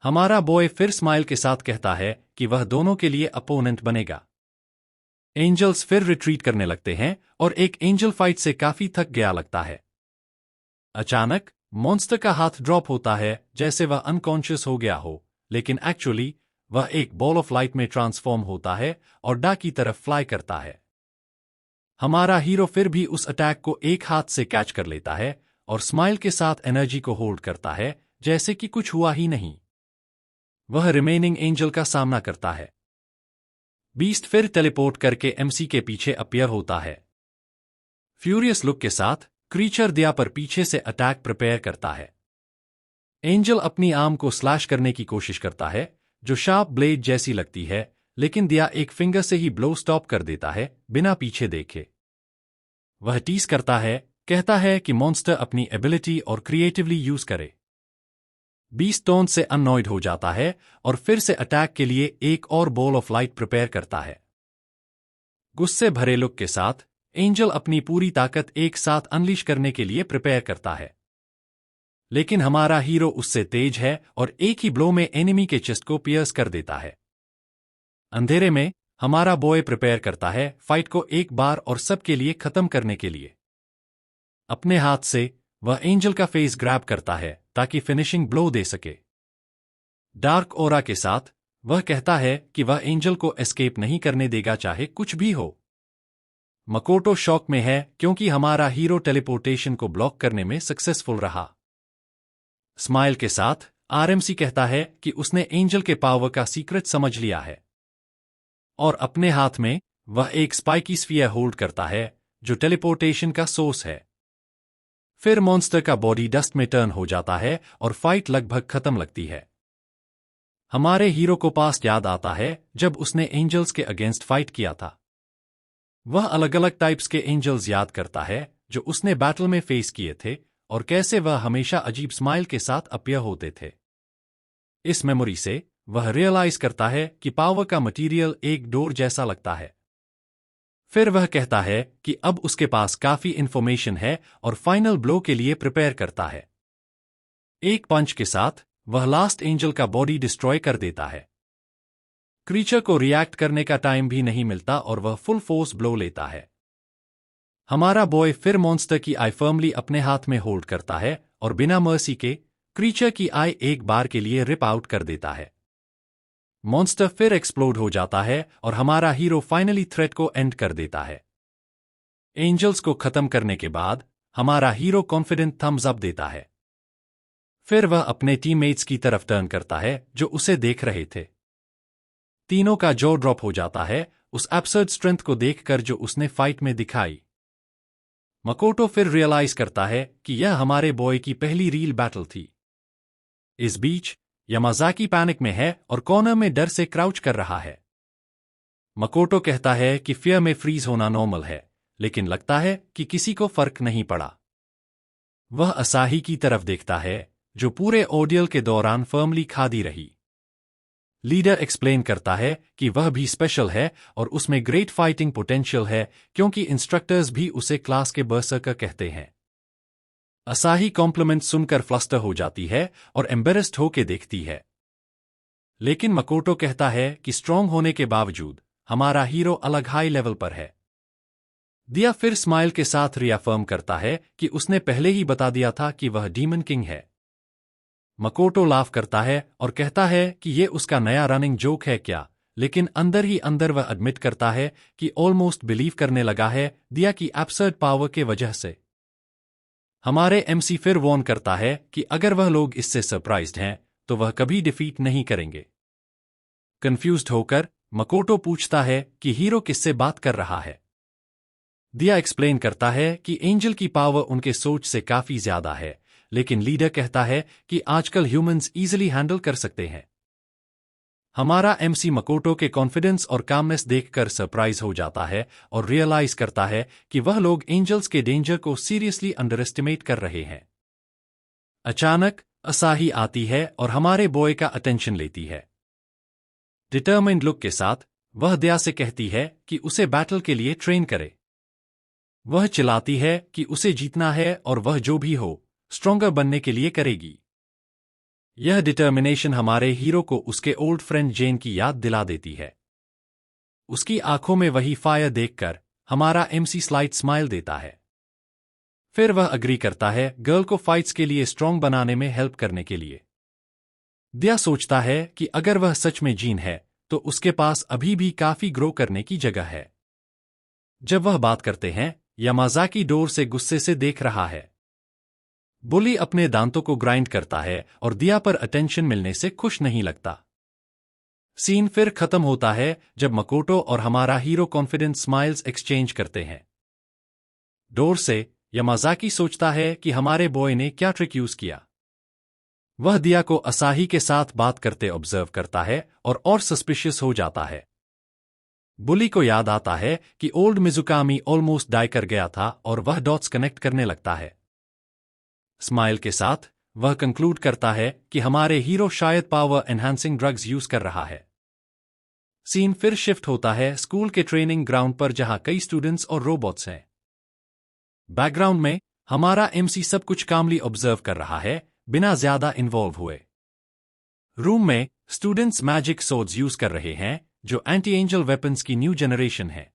Speaker 1: हमारा बॉय फिर स्माइल के साथ कहता है कि वह दोनों के लिए अपोनेंट बनेगा। एंजल्स फिर रिट्रीट करने लगते हैं और एक एंजल फाइट से काफी थक गया लगता है। अचानक मॉन्स्टर का हाथ ड्रॉप होता है जैसे वह अनकॉन्शियस हो गया हो, लेकिन एक्चुअली वह एक बॉल ऑफ लाइट में ट्रांसफॉर्म होता है और डा की तरफ फ्लाई करता है। हमारा हीरो फिर भी उस अटैक को एक हाथ से कैच कर लेता है और स्माइल के साथ एनर्जी को होल्ड करता है जैसे कि कुछ हुआ ही नहीं। वह रिमेनिंग एंजल का सामना करता है। बीस्ट फिर टेलीपोर्ट करके एमसी के पीछे अपीयर होता है। फ्यूरियस लुक के साथ क्रीचर दिया पर पीछे से अटैक प्रिपेयर करता है। एंजल अपनी आर्म को स्लैश करने की कोशिश करता है जो शार्प ब्लेड जैसी लगती है, लेकिन दिया एक फिंगर से ही ब्लो स्टॉप कर देता है बिना पीछे देखे। वह टीस करता है, कहता है कि मॉन्स्टर अपनी एबिलिटी और क्रिएटिवली यूज करे। बीस्ट टोन से अननॉयड हो जाता है और फिर से अटैक के लिए एक और बॉल ऑफ लाइट प्रिपेयर करता है। गुस्से भरे लुक के साथ एंजल अपनी पूरी ताकत एक साथ अनलीश करने के लिए प्रिपेयर करता है। लेकिन हमारा हीरो उससे तेज है और एक ही ब्लो में एनिमी के चेस्ट को पियर्स कर देता है। अंधेरे में हमारा बॉय प्रिपेयर करता है फाइट को एक बार और सबके लिए खत्म करने के लिए। अपने हाथ से वह एंजल का फेस ग्रैब करता है ताकि फिनिशिंग ब्लो दे सके। डार्क ओरा के साथ वह कहता है कि वह एंजल को एस्केप नहीं करने देगा चाहे कुछ भी हो। मकोटो शॉक में है क्योंकि हमारा हीरो टेलीपोर्टेशन को ब्लॉक करने में सक्सेसफुल रहा। स्माइल के साथ आरएमसी कहता है कि उसने एंजल के पावर का सीक्रेट समझ लिया है और अपने हाथ में वह एक स्पाइकी स्फीयर होल्ड करता है जो टेलीपोर्टेशन का सोर्स है। फिर मॉन्स्टर का बॉडी डस्ट में टर्न हो जाता है और फाइट लगभग खत्म लगती है। हमारे हीरो को पास्ट याद आता है जब उसने एंजल्स के अगेंस्ट फाइट किया था। वह अलग अलग टाइप्स के एंजल्स याद करता है जो उसने बैटल में फेस किए थे और कैसे वह हमेशा अजीब स्माइल के साथ अपीयर होते थे। इस मेमोरी से वह रियलाइज करता है कि पावर का मटीरियल एक डोर जैसा लगता है। फिर वह कहता है कि अब उसके पास काफी इंफॉर्मेशन है और फाइनल ब्लो के लिए प्रिपेयर करता है। एक पंच के साथ वह लास्ट एंजल का बॉडी डिस्ट्रॉय कर देता है। क्रीचर को रिएक्ट करने का टाइम भी नहीं मिलता और वह फुल फोर्स ब्लो लेता है। हमारा बॉय फिर मॉन्स्टर की आई फर्मली अपने हाथ में होल्ड करता है और बिना मर्सी के क्रीचर की आई एक बार के लिए रिप आउट कर देता है। मॉन्स्टर फिर एक्सप्लोड हो जाता है और हमारा हीरो फाइनली थ्रेट को एंड कर देता है। एंजल्स को खत्म करने के बाद हमारा हीरो कॉन्फिडेंट थम्स अप देता है। फिर वह अपने टीममेट्स की तरफ टर्न करता है जो उसे देख रहे थे। तीनों का जॉ ड्रॉप हो जाता है उस एब्सर्ड स्ट्रेंथ को देखकर जो उसने फाइट में दिखाई। मकोटो फिर रियलाइज करता है कि यह हमारे बॉय की पहली रील बैटल थी। इस बीच यामाज़ाकी पैनिक में है और कॉर्नर में डर से क्राउच कर रहा है। मकोटो कहता है कि फियर में फ्रीज होना नॉर्मल है, लेकिन लगता है कि किसी को फर्क नहीं पड़ा। वह असाही की तरफ देखता है, जो पूरे ऑडियल के दौरान फर्मली खादी रही। लीडर एक्सप्लेन करता है कि वह भी स्पेशल है और उसमें ग्रेट फाइटिंग पोटेंशियल है, क्योंकि इंस्ट्रक्टर्स भी उसे क्लास के बर्सर्कर कहते हैं। असाही कॉम्प्लीमेंट सुनकर फ्लस्टर हो जाती है और एम्बेरस्ड होके देखती है। लेकिन मकोटो कहता है कि स्ट्रांग होने के बावजूद हमारा हीरो अलग हाई लेवल पर है। दिया फिर स्माइल के साथ रियाफर्म करता है कि उसने पहले ही बता दिया था कि वह डीमन किंग है। मकोटो लाफ करता है और कहता है कि ये उसका नया रनिंग जोक है क्या, लेकिन अंदर ही अंदर वह एडमिट करता है कि ऑलमोस्ट बिलीव करने लगा है दिया की एब्सर्ड पावर के वजह से। हमारे एमसी फिर वॉर्न करता है कि अगर वह लोग इससे सरप्राइज्ड हैं तो वह कभी डिफीट नहीं करेंगे। कंफ्यूज्ड होकर मकोटो पूछता है कि हीरो किससे बात कर रहा है। दिया एक्सप्लेन करता है कि एंजल की पावर उनके सोच से काफी ज्यादा है, लेकिन लीडर कहता है कि आजकल ह्यूमंस इजीली हैंडल कर सकते हैं। हमारा एमसी मकोटो के कॉन्फिडेंस और कामनेस देखकर सरप्राइज हो जाता है और रियलाइज करता है कि वह लोग एंजल्स के डेंजर को सीरियसली अंडर एस्टिमेट कर रहे हैं। अचानक असाही आती है और हमारे बॉय का अटेंशन लेती है। डिटर्मिन्ड लुक के साथ वह दया से कहती है कि उसे बैटल के लिए ट्रेन करे। वह चिल्लाती है कि उसे जीतना है और वह जो भी हो स्ट्रॉन्गर बनने के लिए करेगी। यह डिटर्मिनेशन हमारे हीरो को उसके ओल्ड फ्रेंड जेन की याद दिला देती है। उसकी आंखों में वही फायर देखकर हमारा एमसी स्लाइट स्माइल देता है। फिर वह अग्री करता है गर्ल को फाइट्स के लिए स्ट्रॉन्ग बनाने में हेल्प करने के लिए। दिया सोचता है कि अगर वह सच में जीन है तो उसके पास अभी भी काफी ग्रो करने की जगह है। जब वह बात करते हैं, यामाज़ाकी डोर से गुस्से से देख रहा है। बुली अपने दांतों को ग्राइंड करता है और दिया पर अटेंशन मिलने से खुश नहीं लगता। सीन फिर खत्म होता है जब मकोटो और हमारा हीरो कॉन्फिडेंट स्माइल्स एक्सचेंज करते हैं। डोर से यामाज़ाकी सोचता है कि हमारे बॉय ने क्या ट्रिक यूज किया। वह दिया को असाही के साथ बात करते ऑब्जर्व करता है और सस्पिशियस हो जाता है। बुली को याद आता है कि ओल्ड मिजुकामी ऑलमोस्ट डाई कर गया था और वह डॉट्स कनेक्ट करने लगता है। स्माइल के साथ वह कंक्लूड करता है कि हमारे हीरो शायद पावर एनहांसिंग ड्रग्स यूज कर रहा है। सीन फिर शिफ्ट होता है स्कूल के ट्रेनिंग ग्राउंड पर, जहां कई स्टूडेंट्स और रोबोट्स हैं। बैकग्राउंड में हमारा एमसी सब कुछ कामली ऑब्जर्व कर रहा है, बिना ज्यादा इन्वॉल्व हुए। रूम में स्टूडेंट्स मैजिक सोर्ड्स यूज कर रहे हैं, जो एंटी एंजल वेपन्स की न्यू जनरेशन है।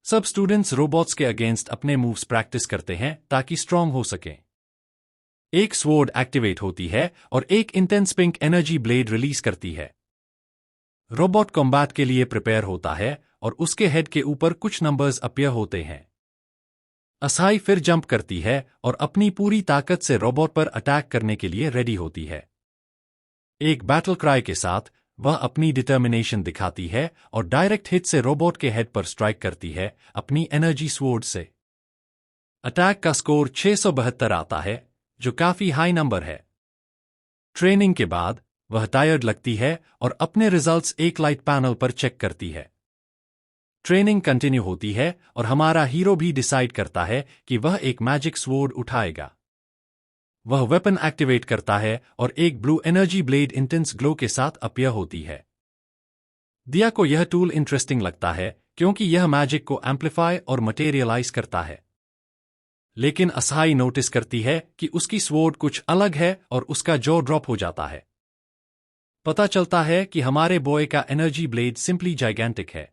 Speaker 1: सब स्टूडेंट्स रोबोट्स के अगेंस्ट अपने मूव्स प्रैक्टिस करते हैं ताकि स्ट्रांग हो सकें। एक स्वॉर्ड एक्टिवेट होती है और एक intense pink energy blade release करती है। रोबोट कॉम्बैट के लिए प्रिपेयर होता है और उसके हेड के ऊपर कुछ नंबर्स अपीयर होते हैं। असाही फिर जंप करती है और अपनी पूरी ताकत से रोबोट पर अटैक करने के लिए रेडी होती है। एक बैटल क्राई के साथ वह अपनी डिटर्मिनेशन दिखाती है और डायरेक्ट हिट से रोबोट के हेड पर स्ट्राइक करती है अपनी एनर्जी स्वॉर्ड से। अटैक का स्कोर 672 आता है, जो काफी हाई नंबर है। ट्रेनिंग के बाद वह टायर्ड लगती है और अपने रिजल्ट्स एक लाइट पैनल पर चेक करती है। ट्रेनिंग कंटिन्यू होती है और हमारा हीरो भी डिसाइड करता है कि वह एक मैजिक स्वॉर्ड उठाएगा। वह वेपन एक्टिवेट करता है और एक blue energy blade intense glow के साथ अपीयर होती है। दिया को यह टूल इंटरेस्टिंग लगता है क्योंकि यह मैजिक को एम्पलीफाई और मटेरियलाइज करता है। लेकिन असाही नोटिस करती है कि उसकी स्वॉर्ड कुछ अलग है और उसका जॉ ड्रॉप हो जाता है। पता चलता है कि हमारे बॉय का एनर्जी ब्लेड सिंपली जाइगेंटिक है।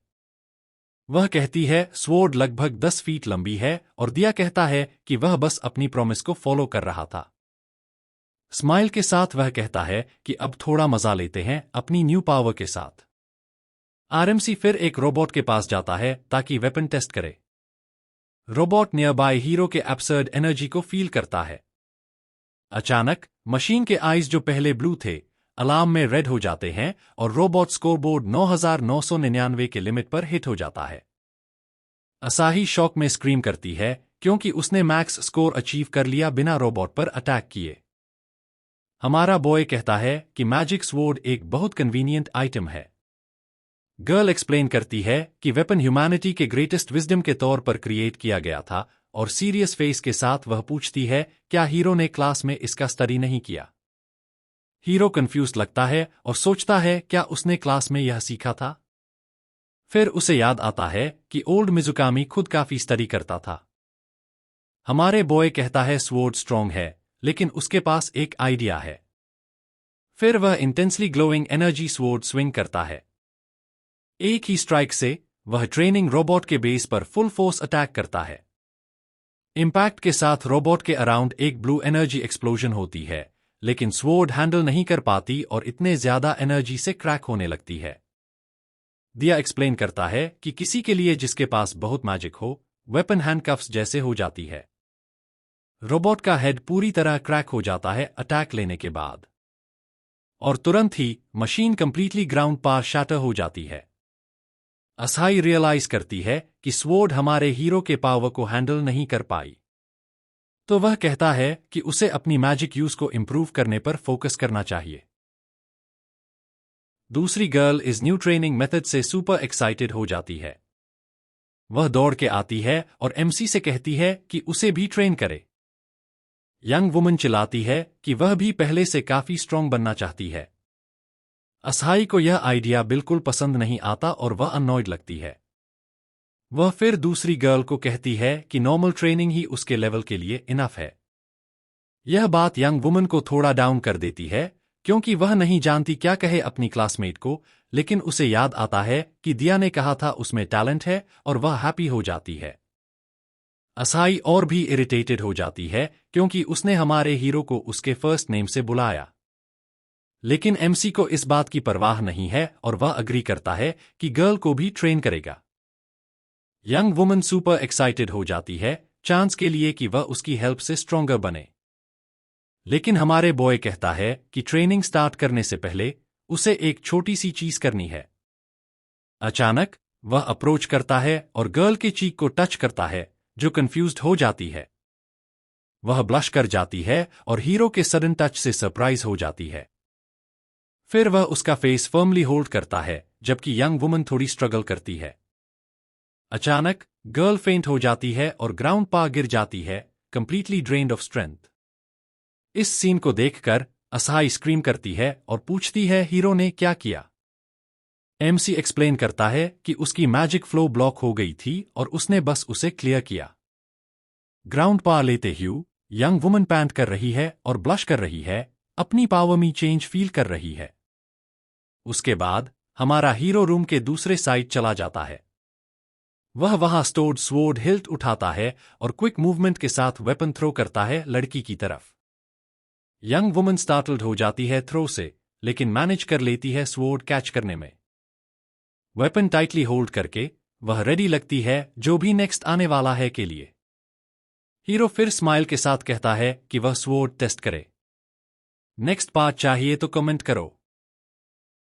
Speaker 1: वह कहती है स्वॉर्ड लगभग 10 फीट लंबी है और दिया कहता है कि वह बस अपनी प्रॉमिस को फॉलो कर रहा था। स्माइल के साथ वह कहता है कि अब थोड़ा मजा लेते हैं अपनी न्यू पावर के साथ। आरएमसी फिर एक रोबोट के पास जाता है ताकि वेपन टेस्ट करे। रोबोट नियर बाय हीरो के एब्सर्ड एनर्जी को फील करता है। अचानक मशीन के आईज जो पहले ब्लू थे, अलार्म में रेड हो जाते हैं और रोबोट स्कोरबोर्ड 9999 के लिमिट पर हिट हो जाता है। असाही शॉक में स्क्रीम करती है क्योंकि उसने मैक्स स्कोर अचीव कर लिया बिना रोबोट पर अटैक किए। हमारा बॉय कहता है कि मैजिक स्वॉर्ड एक बहुत कन्वीनियंट आइटम है। गर्ल एक्सप्लेन करती है कि वेपन ह्यूमैनिटी के ग्रेटेस्ट विजडम के तौर पर क्रिएट किया गया था और सीरियस फेस के साथ वह पूछती है, क्या हीरो ने क्लास में इसका स्टडी नहीं किया? हीरो कंफ्यूज लगता है और सोचता है, क्या उसने क्लास में यह सीखा था? फिर उसे याद आता है कि ओल्ड मिजुकामी खुद काफी स्टडी करता था। हमारे बॉय कहता है स्वॉर्ड स्ट्रॉन्ग है, लेकिन उसके पास एक आइडिया है। फिर वह intensely glowing energy sword swing करता है। एक ही स्ट्राइक से वह ट्रेनिंग रोबोट के बेस पर फुल फोर्स अटैक करता है। इम्पैक्ट के साथ रोबोट के अराउंड एक ब्लू एनर्जी एक्सप्लोजन होती है, लेकिन स्वॉर्ड हैंडल नहीं कर पाती और इतने ज्यादा एनर्जी से क्रैक होने लगती है। दिया एक्सप्लेन करता है कि किसी के लिए जिसके पास बहुत मैजिक हो, वेपन हैंडकफ्स जैसे हो जाती है। रोबोट का हेड पूरी तरह क्रैक हो जाता है अटैक लेने के बाद, और तुरंत ही मशीन कंप्लीटली ग्राउंड पार शैटर हो जाती है। असाई रियलाइज करती है कि स्वॉर्ड हमारे हीरो के पावर को हैंडल नहीं कर पाई, तो वह कहता है कि उसे अपनी मैजिक यूज को इंप्रूव करने पर फोकस करना चाहिए। दूसरी गर्ल इस न्यू ट्रेनिंग मेथड से सुपर एक्साइटेड हो जाती है। वह दौड़ के आती है और एमसी से कहती है कि उसे भी ट्रेन करे। यंग वुमन चिल्लाती है कि वह भी पहले से काफी स्ट्रांग बनना चाहती है। असाई को यह आइडिया बिल्कुल पसंद नहीं आता और वह अननॉयड लगती है। वह फिर दूसरी गर्ल को कहती है कि नॉर्मल ट्रेनिंग ही उसके लेवल के लिए इनफ है। यह बात यंग वुमन को थोड़ा डाउन कर देती है, क्योंकि वह नहीं जानती क्या कहे अपनी क्लासमेट को, लेकिन उसे याद आता है कि दिया ने कहा था उसमें टैलेंट है और वह हैप्पी हो जाती है। असाई और भी इरिटेटेड हो जाती है क्योंकि उसने हमारे हीरो को उसके फर्स्ट नेम से बुलाया। लेकिन एमसी को इस बात की परवाह नहीं है और वह अग्री करता है कि गर्ल को भी ट्रेन करेगा। यंग वुमन सुपर एक्साइटेड हो जाती है चांस के लिए कि वह उसकी हेल्प से स्ट्रोंगर बने। लेकिन हमारे बॉय कहता है कि ट्रेनिंग स्टार्ट करने से पहले उसे एक छोटी सी चीज करनी है। अचानक वह अप्रोच करता है और गर्ल के चीक को टच करता है, जो कंफ्यूज्ड हो जाती है। वह ब्लश कर जाती है और हीरो के सडन टच से सरप्राइज हो जाती है। फिर वह उसका फेस फर्मली होल्ड करता है, जबकि यंग वुमन थोड़ी स्ट्रगल करती है। अचानक गर्ल फेंट हो जाती है और ग्राउंड पर गिर जाती है, कंप्लीटली ड्रेन्ड ऑफ स्ट्रेंथ। इस सीन को देखकर असाई स्क्रीम करती है और पूछती है हीरो ने क्या किया। एमसी एक्सप्लेन करता है कि उसकी मैजिक फ्लो ब्लॉक हो गई थी और उसने बस उसे क्लियर किया। ग्राउंड पा लेते ह्यू यंग वुमन पैंट कर रही है और ब्लश कर रही है, अपनी पावर में चेंज फील कर रही है। उसके बाद हमारा हीरो रूम के दूसरे साइड चला जाता है। वह वहां स्टोर्ड स्वॉर्ड हिल्ट उठाता है और क्विक मूवमेंट के साथ वेपन थ्रो करता है लड़की की तरफ। यंग वुमन स्टार्टल्ड हो जाती है थ्रो से, लेकिन मैनेज कर लेती है स्वॉर्ड कैच करने में। वेपन टाइटली होल्ड करके वह रेडी लगती है जो भी नेक्स्ट आने वाला है के लिए। हीरो फिर स्माइल के साथ कहता है कि वह स्वॉर्ड टेस्ट करे। नेक्स्ट पार्ट चाहिए तो कमेंट करो।